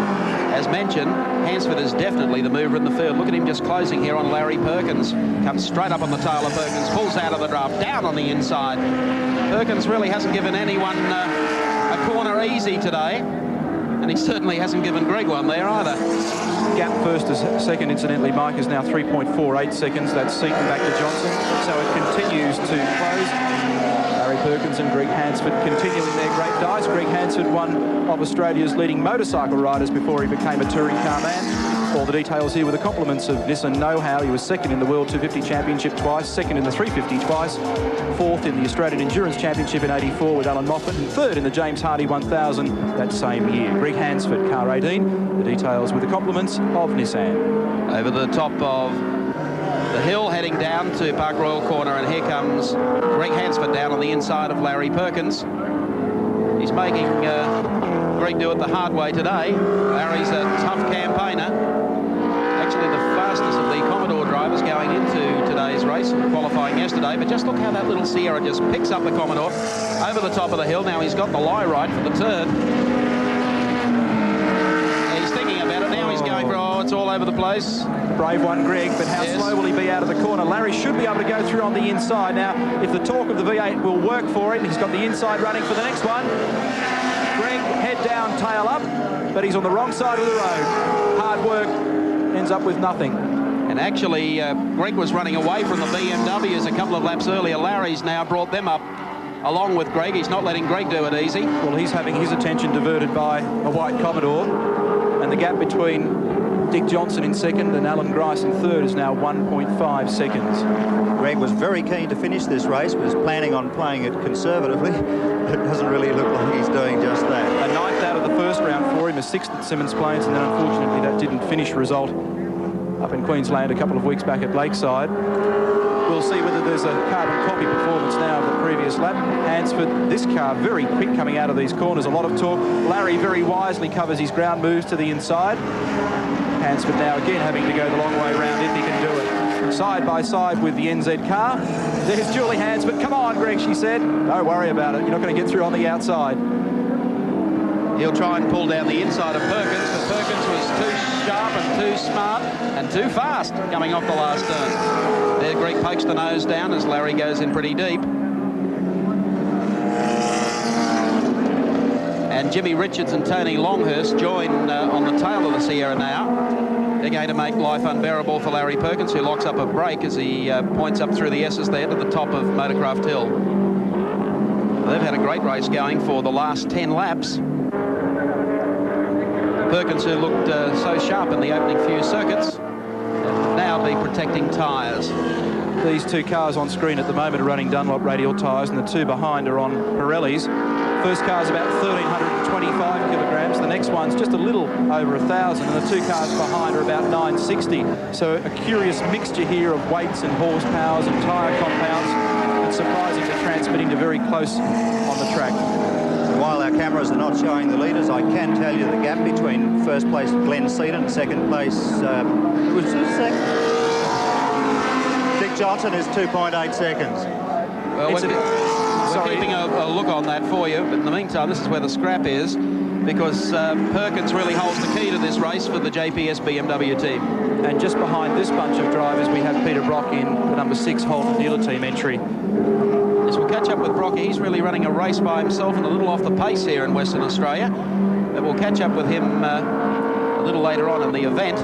has mentioned, Hansford is definitely the mover in the field. Look at him just closing here on Larry Perkins. Comes straight up on the tail of Perkins, pulls out of the draft, down on the inside. Perkins really hasn't given anyone a corner easy today. And he certainly hasn't given Greg one there either. Gap first to second, incidentally, Mike, is now 3.48 seconds. That's Seaton back to Johnson. So it continues to close. Larry Perkins and Greg Hansford continuing their great dice. Greg Hansford, one of Australia's leading motorcycle riders before he became a touring car man. All the details here with the compliments of Nissan Know-How. He was second in the World 250 Championship twice, second in the 350 twice, fourth in the Australian Endurance Championship in '84 with Alan Moffat, and third in the James Hardy 1000 that same year. Greg Hansford, car 18. The details with the compliments of Nissan. Over the top of the hill, heading down to Park Royal Corner, and here comes Greg Hansford down on the inside of Larry Perkins. He's making Greg do it the hard way today. Larry's a tough campaigner. Actually the fastest of the Commodore drivers going into today's race, qualifying yesterday. But just look how that little Sierra just picks up the Commodore over the top of the hill. Now he's got the lie right for the turn. He's thinking about it now. He's going for, oh, it's all over the place. Brave one, Greg, but how slow will he be out of the corner? Larry should be able to go through on the inside. Now, if the torque of the V8 will work for it, he's got the inside running for the next one. Greg, head down, tail up, but he's on the wrong side of the road. Hard work ends up with nothing. And actually, Greg was running away from the BMWs a couple of laps earlier. Larry's now brought them up along with Greg. He's not letting Greg do it easy. Well, he's having his attention diverted by a white Commodore, and the gap between Dick Johnson in second, and Alan Grice in third is now 1.5 seconds. Greg was very keen to finish this race, was planning on playing it conservatively. It doesn't really look like he's doing just that. A ninth out of the first round for him, a sixth at Symonds Plains, and then unfortunately that didn't finish. Result up in Queensland a couple of weeks back at Lakeside. We'll see whether there's a carbon copy performance now of the previous lap. Hansford, this car very quick coming out of these corners, a lot of torque. Larry very wisely covers his ground, moves to the inside. Hansford now again having to go the long way round if he can do it. Side by side with the NZ car. There's Julie Hansford. Come on, Greg, she said. Don't worry about it. You're not going to get through on the outside. He'll try and pull down the inside of Perkins, but Perkins was too sharp and too smart and too fast coming off the last turn. There, Greg pokes the nose down as Larry goes in pretty deep. And Jimmy Richards and Tony Longhurst join on the tail of the Sierra now. They're going to make life unbearable for Larry Perkins, who locks up a brake as he points up through the S's there to the top of Motorcraft Hill. They've had a great race going for the last 10 laps. Perkins, who looked so sharp in the opening few circuits, will now be protecting tyres. These two cars on screen at the moment are running Dunlop radial tyres, and the two behind are on Pirellis. First car's about 1,325 kilograms. The next one's just a little over 1,000, and the two cars behind are about 960. So a curious mixture here of weights and horsepowers and tyre compounds. It's surprising they're transmitting to very close on the track. While our cameras are not showing the leaders, I can tell you the gap between first place Glenn Seaton and second place Dick Johnson is 2.8 seconds. Well, we're keeping a look on that for you, but in the meantime, this is where the scrap is, because Perkins really holds the key to this race for the JPS BMW team. And just behind this bunch of drivers, we have Peter Brock in the number 6 Holden dealer team entry. As we'll catch up with Brocky, he's really running a race by himself and a little off the pace here in Western Australia. But we'll catch up with him a little later on in the event.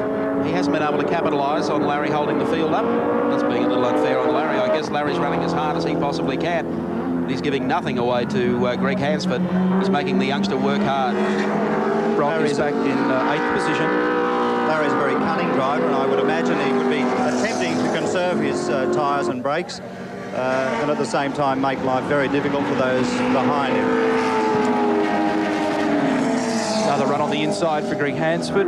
He hasn't been able to capitalise on Larry holding the field up. That's being a little unfair on Larry. I guess Larry's running as hard as he possibly can. He's giving nothing away to Greg Hansford. He's making the youngster work hard. Brock is back in 8th position. Larry's a very cunning driver, and I would imagine he would be attempting to conserve his tyres and brakes. And at the same time make life very difficult for those behind him. Another run on the inside for Greg Hansford.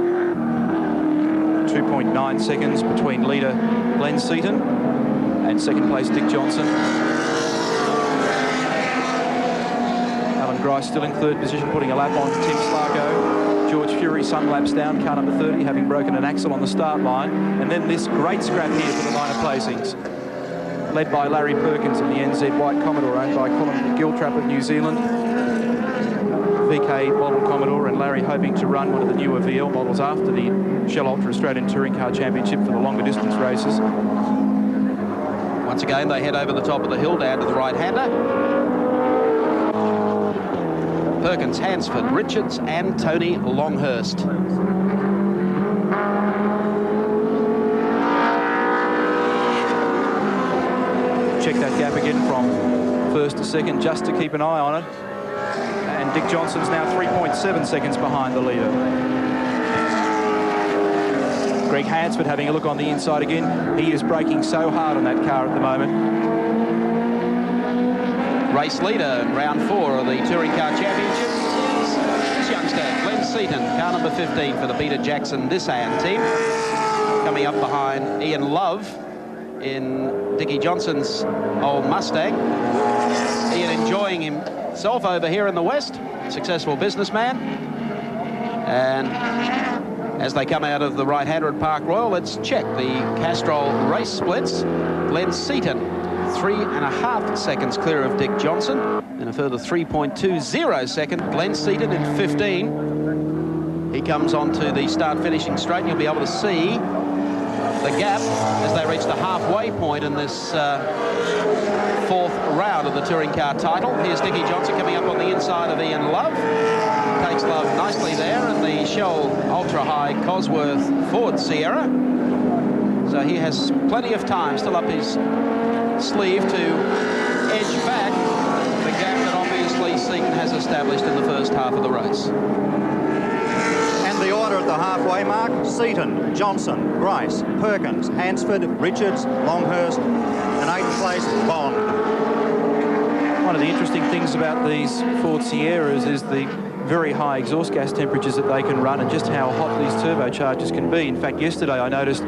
2.9 seconds between leader Glenn Seaton and second place Dick Johnson. Alan Grice still in third position, putting a lap on Tim Slargo. George Fury some laps down, car number 30, having broken an axle on the start line. And then this great scrap here for the minor placings, led by Larry Perkins in the NZ White Commodore, owned by Colin Giltrap of New Zealand. VK model Commodore, and Larry hoping to run one of the newer VL models after the Shell Ultra Australian Touring Car Championship for the longer distance races. Once again, they head over the top of the hill down to the right-hander. Perkins, Hansford, Richards and Tony Longhurst. Check that gap again from first to second, just to keep an eye on it. And Dick Johnson's now 3.7 seconds behind the leader. Greg Hansford having a look on the inside again. He is braking so hard on that car at the moment. Race leader in round 4 of the Touring Car Championship is this youngster, Glenn Seaton, car number 15 for the Peter Jackson Nissan team. Coming up behind Ian Love in Dickie Johnson's old Mustang. Ian enjoying himself over here in the West, successful businessman. And as they come out of the right-hander at Park Royal, let's check the Castrol race splits. Glenn Seaton, 3.5 seconds clear of Dick Johnson, and a further 3.20 second. Glenn Seaton in 15. He comes onto the start-finishing straight, and you'll be able to see the gap as they reach the halfway point in this 4th round of the Touring Car title. Here's Dickie Johnson coming up on the inside of Ian Love. Takes Love nicely there in the Shell Ultra High Cosworth Ford Sierra. So he has plenty of time still up his sleeve to edge back the gap that obviously Seaton has established in the first half of the race. And the order at the halfway mark. Seaton, Johnson, Grice, Perkins, Hansford, Richards, Longhurst, and 8th place, Bond. One of the interesting things about these Ford Sierras is the very high exhaust gas temperatures that they can run and just how hot these turbochargers can be. In fact, yesterday I noticed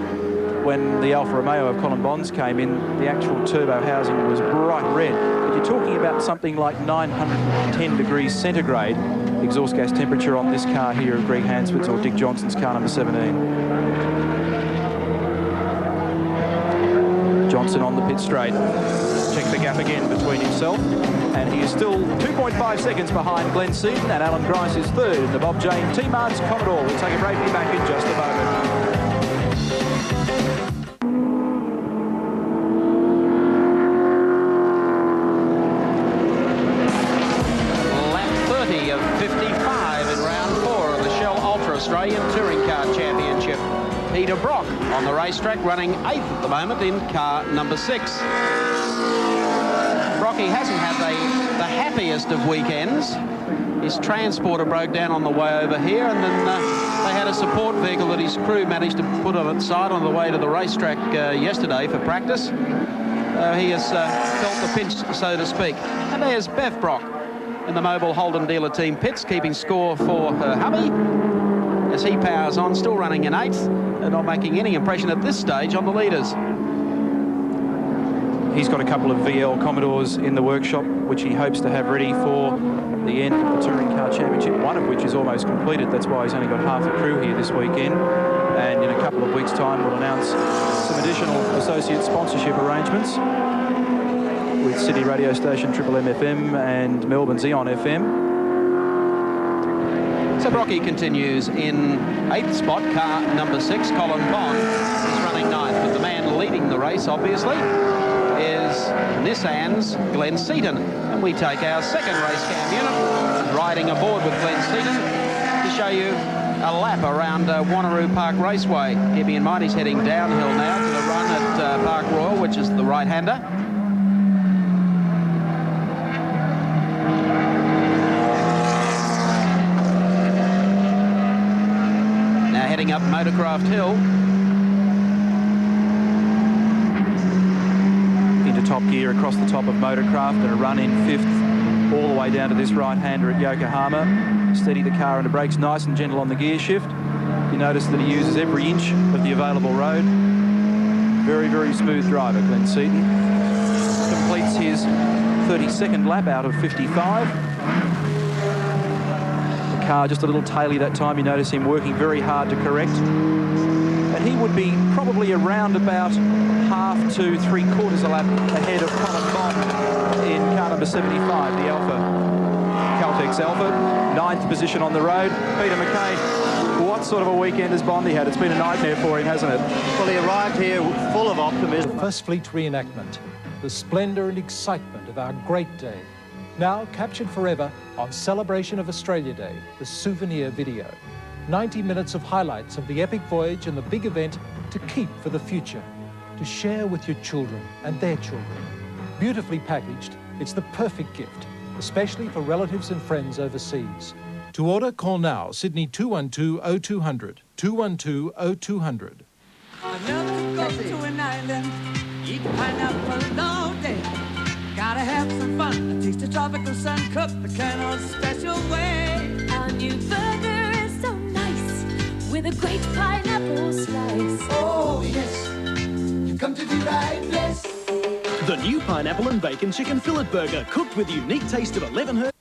when the Alfa Romeo of Colin Bonds came in, the actual turbo housing was bright red. But you're talking about something like 910 degrees centigrade exhaust gas temperature on this car here of Greg Hansford's or Dick Johnson's car number 17. Johnson on the pit straight. Check the gap again between himself, and he is still 2.5 seconds behind Glenn Seaton, and Alan Grice is third in the Bob Jane T-Mart's Commodore. We'll take a break, be back in just a moment. Australian Touring Car Championship. Peter Brock on the racetrack, running 8th at the moment in car number 6. Brocky hasn't had the happiest of weekends. His transporter broke down on the way over here, and then they had a support vehicle that his crew managed to put on its side on the way to the racetrack yesterday for practice. He has felt the pinch, so to speak. And there's Bev Brock in the mobile Holden dealer team pits, keeping score for her hubby as he powers on, still running in 8th and not making any impression at this stage on the leaders. He's got a couple of VL Commodores in the workshop, which he hopes to have ready for the end of the Touring Car Championship, one of which is almost completed. That's why he's only got half the crew here this weekend. And in a couple of weeks' time, we'll announce some additional associate sponsorship arrangements with City radio station Triple M FM and Melbourne's Eon FM. So Brocky continues in 8th spot, car number 6, Colin Bond is running 9th, but the man leading the race, obviously, is Nissan's Glenn Seaton. And we take our second race cam unit, riding aboard with Glenn Seaton to show you a lap around Wanneroo Park Raceway. Keeping in mind he's heading downhill now to the run at Park Royal, which is the right-hander. Heading up Motorcraft Hill into top gear across the top of Motorcraft, and a run in 5th all the way down to this right-hander at Yokohama. Steady the car under brakes, nice and gentle on the gear shift. You notice that he uses every inch of the available road. Very, very smooth driver, Glenn Seaton. Completes his 32nd lap out of 55. Car just a little taily that time. You notice him working very hard to correct, and he would be probably around about half to 3/4 a lap ahead of Colin Bond in car number 75, the Alpha, Caltex Alpha. 9th position on the road. Peter McKay, what sort of a weekend has Bondy had? It's been a nightmare for him, hasn't it? Well, he arrived here full of optimism. The First Fleet reenactment, the splendour and excitement of our great day. Now captured forever on Celebration of Australia Day, the souvenir video. 90 minutes of highlights of the epic voyage and the big event to keep for the future, to share with your children and their children. Beautifully packaged, it's the perfect gift, especially for relatives and friends overseas. To order, call now, Sydney 212-0200, 212-0200. I love to go to an island, eat pineapple all day. Gotta have some fun, taste the tropical sun, cook the Colonel's special way. Our new burger is so nice, with a great pineapple slice. Oh yes, you come to the right place. The new pineapple and bacon chicken fillet burger, cooked with unique taste of 11 herbs.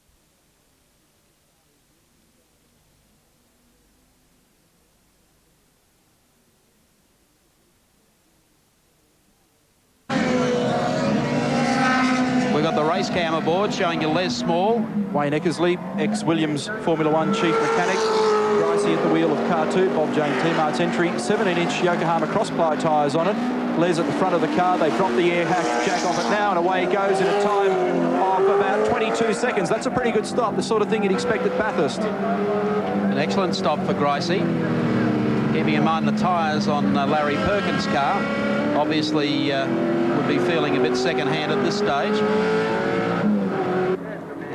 Race cam aboard showing you Les Small, Wayne Eckersley, ex-Williams Formula 1 chief mechanic, Gricey at the wheel of car 2, Bob Jane T-Mart's entry, 17-inch Yokohama cross-ply tyres on it. Les at the front of the car, they drop the air jack off it now, and away he goes in a time of about 22 seconds. That's a pretty good stop, the sort of thing you'd expect at Bathurst. An excellent stop for Gricey. Keeping in mind the tyres on Larry Perkins' car, obviously would be feeling a bit second-hand at this stage.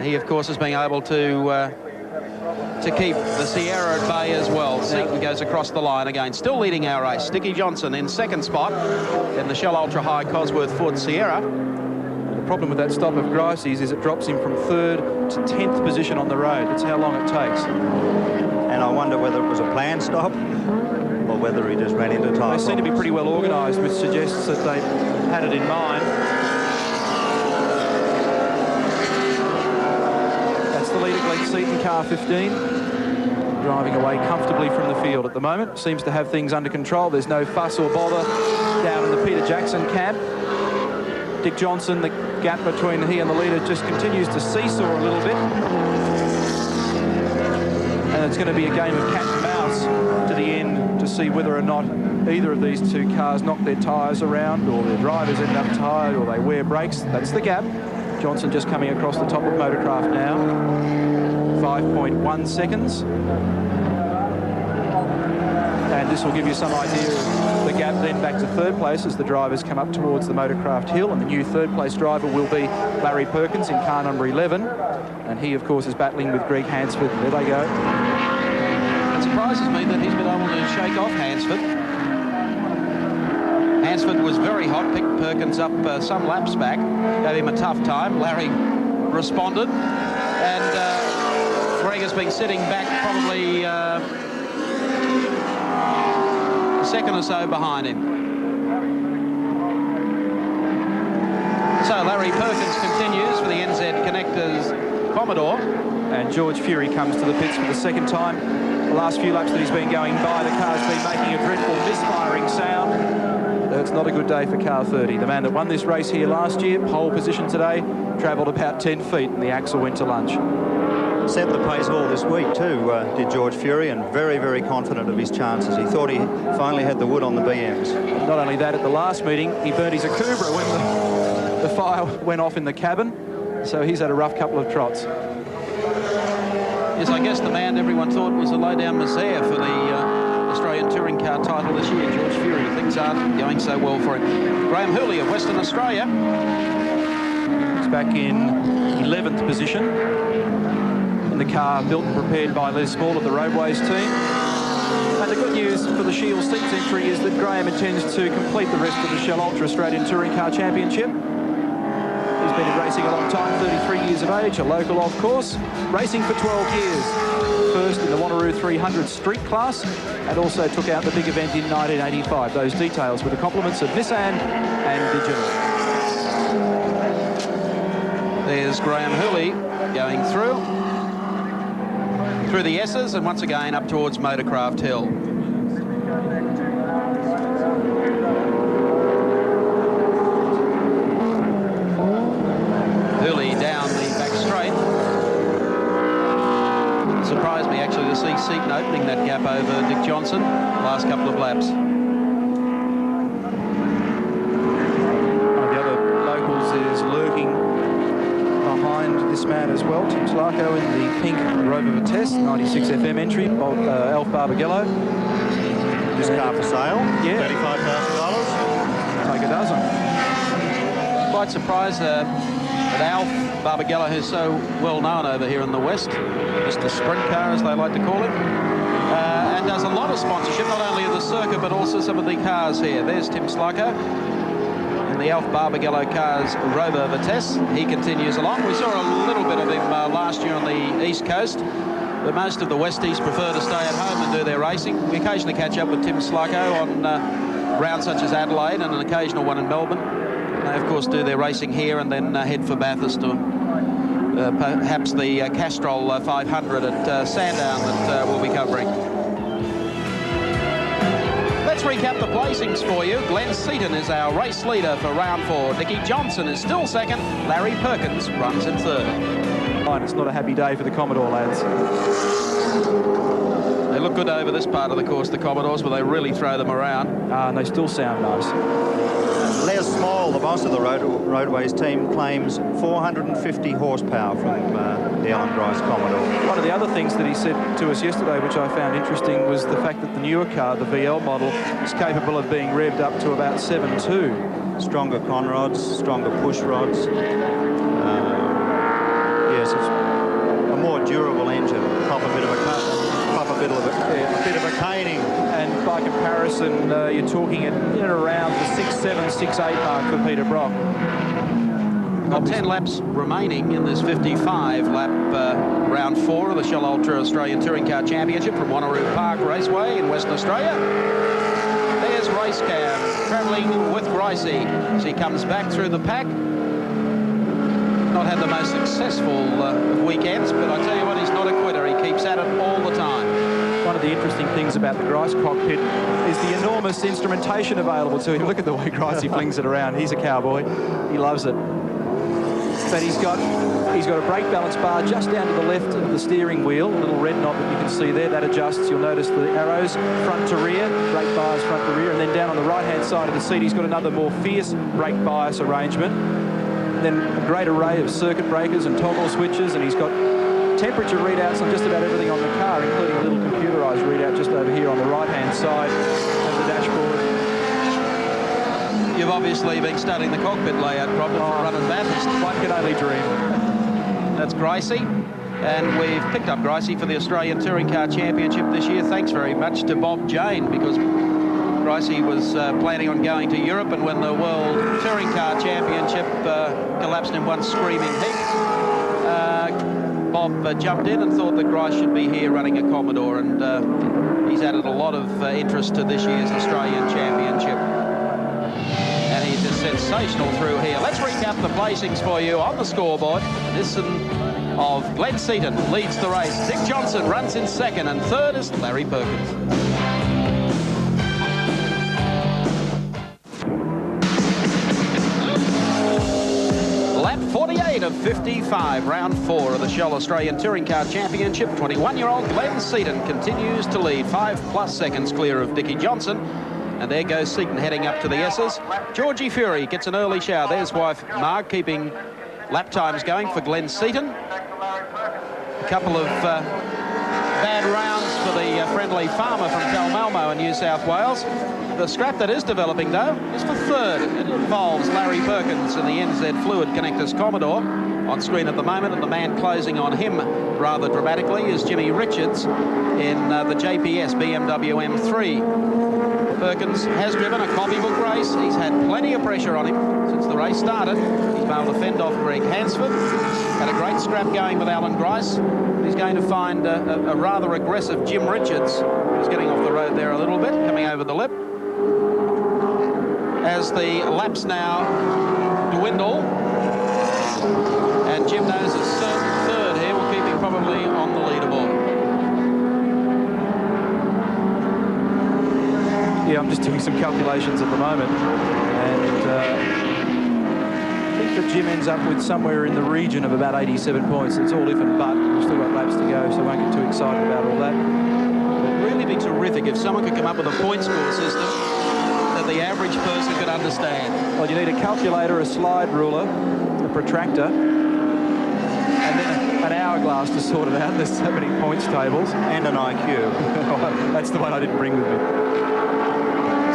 He, of course, is being able to to keep the Sierra at bay as well. Seaton goes across the line again, still leading our race. Dickie Johnson in second spot in the Shell Ultra High Cosworth Ford Sierra. The problem with that stop of Gricey's is it drops him from 3rd to 10th position on the road. That's how long it takes. And I wonder whether it was a planned stop or whether he just ran into tyre. They seem to be pretty well organised, which suggests that they had it in mind. That's the lead at Lakeside in car 15. Driving away comfortably from the field at the moment. Seems to have things under control. There's no fuss or bother down in the Peter Jackson cab. Dick Johnson, the gap between he and the leader just continues to seesaw a little bit. And it's going to be a game of cat and mouse to the end to see whether or not either of these two cars knock their tyres around, or their drivers end up tired, or they wear brakes. That's the gap. Johnson just coming across the top of Motorcraft now. 5.1 seconds. And this will give you some idea of the gap then back to 3rd place as the drivers come up towards the Motorcraft hill. And the new 3rd place driver will be Larry Perkins in car number 11. And he, of course, is battling with Greg Hansford. There they go. It surprises me that he's been able to shake off Hansford. Hansford was very hot, picked Perkins up some laps back, gave him a tough time. Larry responded, and Greg has been sitting back probably a second or so behind him. So Larry Perkins continues for the NZ Connectors Commodore. And George Fury comes to the pits for the second time. The last few laps that he's been going by, the car's been making a dreadful misfiring sound. It's not a good day for car 30. The man that won this race here last year, pole position today, travelled about 10 feet and the axle went to lunch. Set the pace all this week too, did George Fury, and very, very confident of his chances. He thought he finally had the wood on the BMs. Not only that, at the last meeting, he burnt his Akubra when the fire went off in the cabin. So he's had a rough couple of trots. Yes, I guess the man everyone thought was a low-down messiah for the Australian Touring Car title this year, George Fury. Things aren't going so well for him. Graham Hooley of Western Australia. He's back in 11th position in the car built and prepared by Les Small of the Roadways team. And the good news for the Shield Seats entry is that Graham intends to complete the rest of the Shell Ultra Australian Touring Car Championship. He's been in racing a long time, 33 years of age, a local of course, racing for 12 years. First in the Wanneroo 300 street class, and also took out the big event in 1985. Those details with the compliments of Nissan and Digital. There's Graham Hooley going through the S's, and once again up towards Motorcraft Hill. Hooley down the back straight. It surprised me actually to see Seaton opening that gap over Dick Johnson last couple of laps. One of the other locals is lurking behind this man as well. Tim Slarko in the pink Rover Vitesse, 96 FM entry, Alf Barbagello. This car for sale? Yeah. $35,000. Take a dozen. Quite surprised that Alf Barbagello, who's so well known over here in the West, just a sprint car as they like to call it, and does a lot of sponsorship, not only of the circuit but also some of the cars here. There's Tim Slarko in the Alf Barbagello car's Rover Vitesse. He continues along. We saw a little bit of him last year on the East Coast, but most of the Westies prefer to stay at home and do their racing. We occasionally catch up with Tim Slarko on rounds such as Adelaide and an occasional one in Melbourne. They, of course, do their racing here and then head for Bathurst or perhaps the Castrol 500 at Sandown that we'll be covering. Let's recap the placings for you. Glenn Seaton is our race leader for round 4. Dickie Johnson is still second. Larry Perkins runs in third. It's not a happy day for the Commodore lads. They look good over this part of the course, the Commodores, but they really throw them around. And they still sound nice. Les Small, the boss of the Roadways team, claims 450 horsepower from the Alan Grice Commodore. One of the other things that he said to us yesterday, which I found interesting, was the fact that the newer car, the VL model, is capable of being revved up to about 7.2. Stronger conrods, stronger push rods. Yes, it's a more durable engine. cop a bit of a caning. And by comparison, you're talking in and around the 6.7, 6.8 mark for Peter Brock. Got 10 laps remaining in this 55-lap round 4 of the Shell Ultra Australian Touring Car Championship from Wanneroo Park Raceway in Western Australia. There's Racecam travelling with Gricey as he comes back through the pack. Not had the most successful of weekends, but I tell you what, he's not a quitter. He keeps at it all the time. One of the interesting things about the Grice cockpit is the enormous instrumentation available to him. Look at the way Gricey flings it around. He's a cowboy. He loves it. But he's got a brake balance bar just down to the left of the steering wheel, a little red knob that you can see there. That adjusts. You'll notice the arrows front to rear, brake bars front to rear, and then down on the right-hand side of the seat, he's got another more fierce brake bias arrangement. And then a great array of circuit breakers and toggle switches, and he's got temperature readouts on just about everything on the car, including a little computerized readout just over here on the right-hand side of the dashboard. You've obviously been studying the cockpit layout problem for Run and Bathurst. One can only dream. That's Gricey. And we've picked up Gricey for the Australian Touring Car Championship this year. Thanks very much to Bob Jane, because Gricey was planning on going to Europe, and when the World Touring Car Championship collapsed in one screaming heap, Bob jumped in and thought that Grice should be here running a Commodore, and he's added a lot of interest to this year's Australian Championship. And he's just sensational through here. Let's recap the placings for you on the scoreboard. This of Glenn Seaton leads the race. Dick Johnson runs in second, and third is Larry Perkins. Lap 48 of 55, round 4 of the Shell Australian Touring Car Championship. 21-year-old Glenn Seaton continues to lead, 5+ seconds clear of Dickie Johnson. And there goes Seaton heading up to the S's. Georgie Fury gets an early shower. There's wife Marg keeping lap times going for Glenn Seaton. A couple of bad rounds for the friendly farmer from Kalmalmo in New South Wales. The scrap that is developing, though, is for third. It involves Larry Perkins in the NZ Fluid Connectors Commodore on screen at the moment, and the man closing on him rather dramatically is Jimmy Richards in the JPS BMW M3. Perkins has driven a copybook race. He's had plenty of pressure on him since the race started. He's been able to fend off Greg Hansford. Had a great scrap going with Alan Grice. He's going to find a rather aggressive Jim Richards, who's getting off the road there a little bit, coming over the lip. As the laps now dwindle, and Jim knows a certain third here will keep him probably on the leaderboard. Yeah, I'm just doing some calculations at the moment, and I think that Jim ends up with somewhere in the region of about 87 points. It's all if and but. We've still got laps to go, so I won't get too excited about all that. It would really be terrific if someone could come up with a point score system that the average person could understand. Well, you need a calculator, a slide ruler, a protractor, and then an hourglass to sort it out. There's so many points tables. And an IQ. That's the one I didn't bring with me.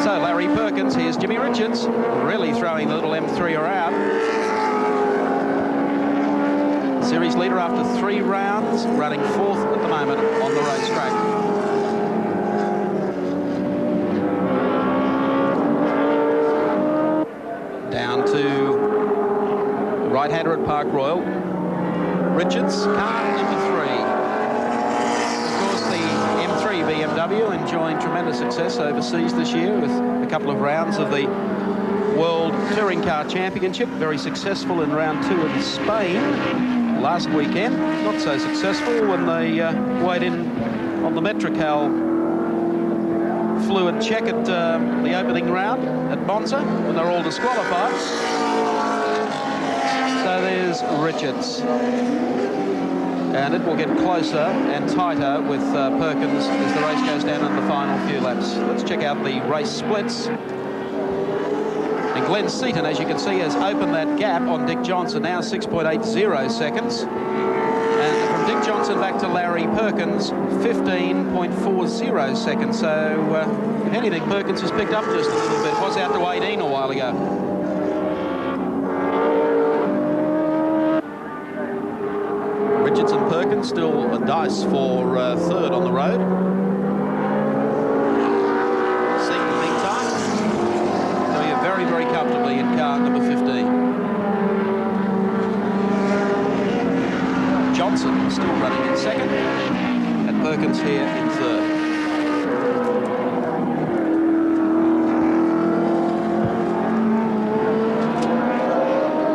So Larry Perkins, here's Jimmy Richards, really throwing the little M3 around. Series leader after 3 rounds, running 4th at the moment on the racetrack. Down to right-hander at Park Royal. Richards, car number 3. BMW enjoying tremendous success overseas this year with a couple of rounds of the World Touring Car Championship. Very successful in round 2 in Spain last weekend. Not so successful when they weighed in on the Metrical fluid check at the opening round at Monza when they're all disqualified. So there's Richards. And it will get closer and tighter with Perkins as the race goes down in the final few laps. Let's check out the race splits. And Glenn Seaton, as you can see, has opened that gap on Dick Johnson, now 6.80 seconds. And from Dick Johnson back to Larry Perkins, 15.40 seconds. So, if anything, Perkins has picked up just a little bit. Was out to 18 a while ago. Richards and Perkins still a dice for third on the road. Seaton, meantime, going very, very comfortably in car number 15. Johnson still running in second, and Perkins here in third.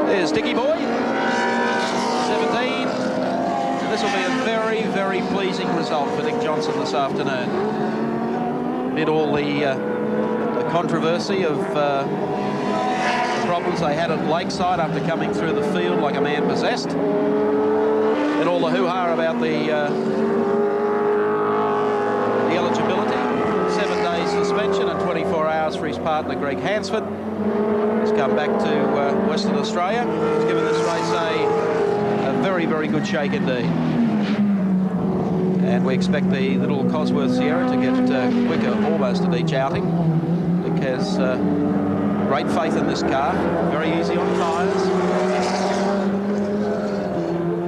There's Dickie Boy, 17. And this will be a very, very pleasing result for Dick Johnson this afternoon. Amid all the controversy of the problems they had at Lakeside after coming through the field like a man possessed, and all the hoo-ha about the eligibility. 7 days suspension and 24 hours for his partner Greg Hansford. He's come back to Western Australia. He's given this race a very, very good shake indeed. And we expect the little Cosworth Sierra to get quicker almost at each outing. Dick has great faith in this car, very easy on tyres.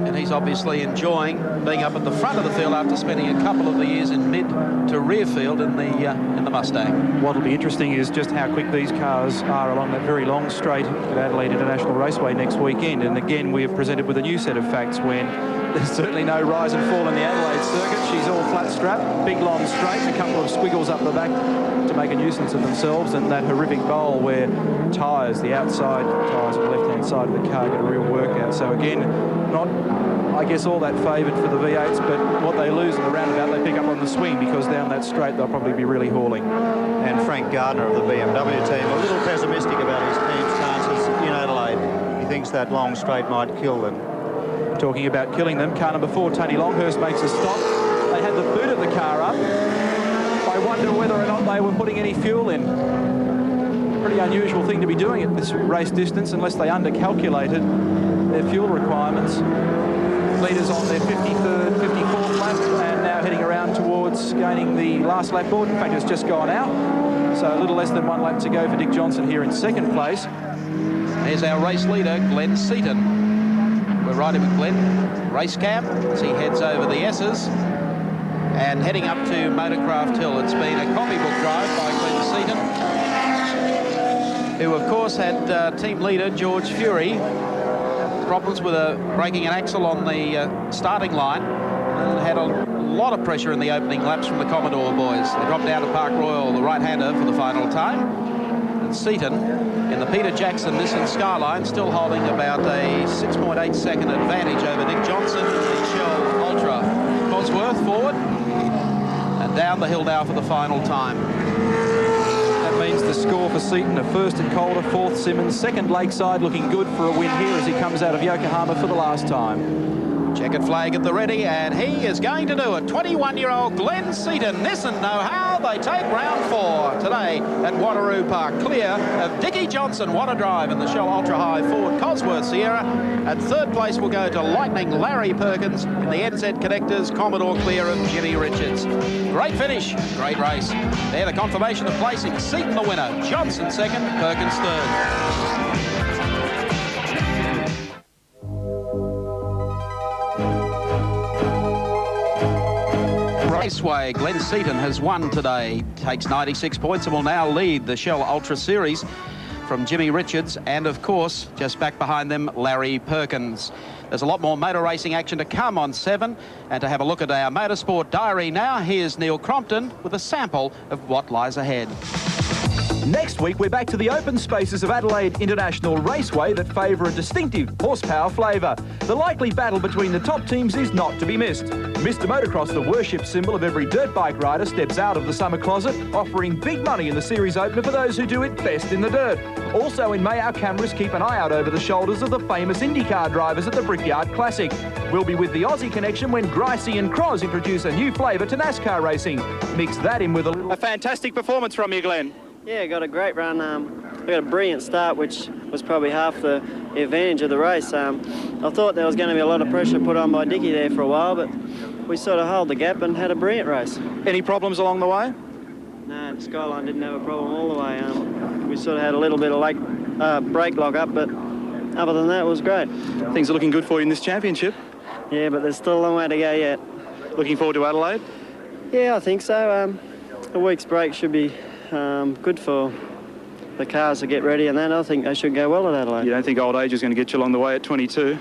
And he's obviously enjoying being up at the front of the field after spending a couple of the years in mid to rear field in the Mustang. What'll be interesting is just how quick these cars are along that very long straight at Adelaide International Raceway next weekend. And again, we have presented with a new set of facts when there's certainly no rise and fall in the Adelaide circuit. She's all flat strap, big long straight, and a couple of squiggles up the back to make a nuisance of themselves, and that horrific bowl where tyres, the outside tyres on the left-hand side of the car, get a real workout. So again, not, I guess, all that favoured for the V8s, but what they lose in the roundabout, they pick up on the swing, because down that straight, they'll probably be really hauling. And Frank Gardner of the BMW team, a little pessimistic about his team's chances in Adelaide. He thinks that long straight might kill them. Talking about killing them, car number 4, Tony Longhurst, makes a stop. They had the boot of the car up. I wonder whether or not they were putting any fuel in. Pretty unusual thing to be doing at this race distance, unless they undercalculated their fuel requirements. Leaders on their 53rd, 54th lap, and now heading around towards gaining the last lap board. In fact, it's just gone out. So a little less than 1 lap to go for Dick Johnson here in second place. There's our race leader, Glenn Seaton. We're riding with Glenn, race cam, as he heads over the S's and heading up to Motorcraft Hill. It's been a copybook drive by Glenn Seaton, who of course had team leader George Fury problems with breaking an axle on the starting line, and had a lot of pressure in the opening laps from the Commodore boys. They dropped down to Park Royal, the right-hander, for the final time. And Seaton, in the Peter Jackson Nissan Skyline, still holding about a 6.8 second advantage over Dick Johnson, the Shell Ultra. Cosworth forward and down the hill now for the final time. That means the score for Seaton, a first at Calder, 4th Simmons, 2nd Lakeside, looking good for a win here as he comes out of Yokohama for the last time. Checkered flag at the ready, and he is going to do it. 21-year-old Glenn Seaton, Nissan know-how. They take round 4 today at Wanneroo Park. Clear of Dickie Johnson. What a drive in the Shell Ultra High Ford Cosworth Sierra. At 3rd place will go to Lightning Larry Perkins in the NZ Connectors. Commodore clear of Jimmy Richards. Great finish, great race. There, the confirmation of placing. Seaton the winner, Johnson 2nd, Perkins 3rd. Raceway, Glenn Seaton has won today, takes 96 points and will now lead the Shell Ultra Series from Jimmy Richards and, of course, just back behind them, Larry Perkins. There's a lot more motor racing action to come on 7, and to have a look at our motorsport diary now, here's Neil Crompton with a sample of what lies ahead. Next week, we're back to the open spaces of Adelaide International Raceway that favour a distinctive horsepower flavour. The likely battle between the top teams is not to be missed. Mr Motocross, the worship symbol of every dirt bike rider, steps out of the summer closet, offering big money in the series opener for those who do it best in the dirt. Also in May, our cameras keep an eye out over the shoulders of the famous IndyCar drivers at the Brickyard Classic. We'll be with the Aussie connection when Gricey and Croz introduce a new flavour to NASCAR racing. Mix that in with a fantastic performance from you, Glenn. Yeah, got a great run. We got a brilliant start, which was probably half the advantage of the race. I thought there was going to be a lot of pressure put on by Dickie there for a while, but we sort of held the gap and had a brilliant race. Any problems along the way? No, the Skyline didn't have a problem all the way. We sort of had a little bit of brake lock up, but other than that, it was great. Things are looking good for you in this championship. Yeah, but there's still a long way to go yet. Looking forward to Adelaide? Yeah, I think so. A week's break should be good for the cars to get ready, and then I think they should go well at Adelaide. You don't think old age is going to get you along the way at 22?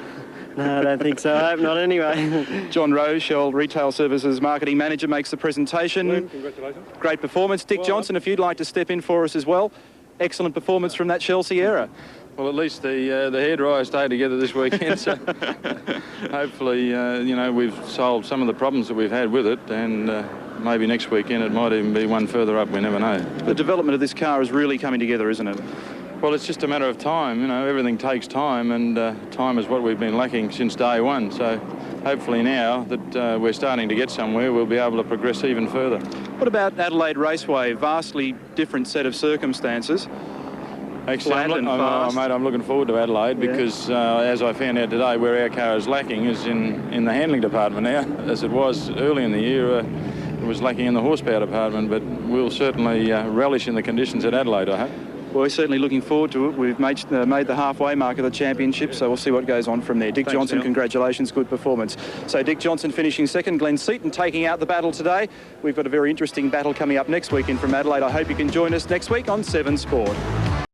No, I don't think so. I hope not anyway. John Rose, Shell Retail Services Marketing Manager, makes the presentation. Congratulations. Great performance. Dick Johnson, if you'd like to step in for us as well. Excellent performance from that Shell Sierra. Well, at least the hairdryer stayed together this weekend, so hopefully, you know, we've solved some of the problems that we've had with it, and maybe next weekend it might even be one further up, we never know. The development of this car is really coming together, isn't it? Well, it's just a matter of time, you know, everything takes time, and time is what we've been lacking since day one, so hopefully now that we're starting to get somewhere, we'll be able to progress even further. What about Adelaide Raceway? Vastly different set of circumstances. Actually, I'm looking forward to Adelaide because, as I found out today, where our car is lacking is in the handling department now. As it was early in the year, it was lacking in the horsepower department, but we'll certainly relish in the conditions at Adelaide, I hope. Well, we're certainly looking forward to it. We've made the halfway mark of the championship, so we'll see what goes on from there. Dick Johnson, Neil. Congratulations, good performance. So Dick Johnson finishing second, Glenn Seaton taking out the battle today. We've got a very interesting battle coming up next weekend from Adelaide. I hope you can join us next week on 7 Sport.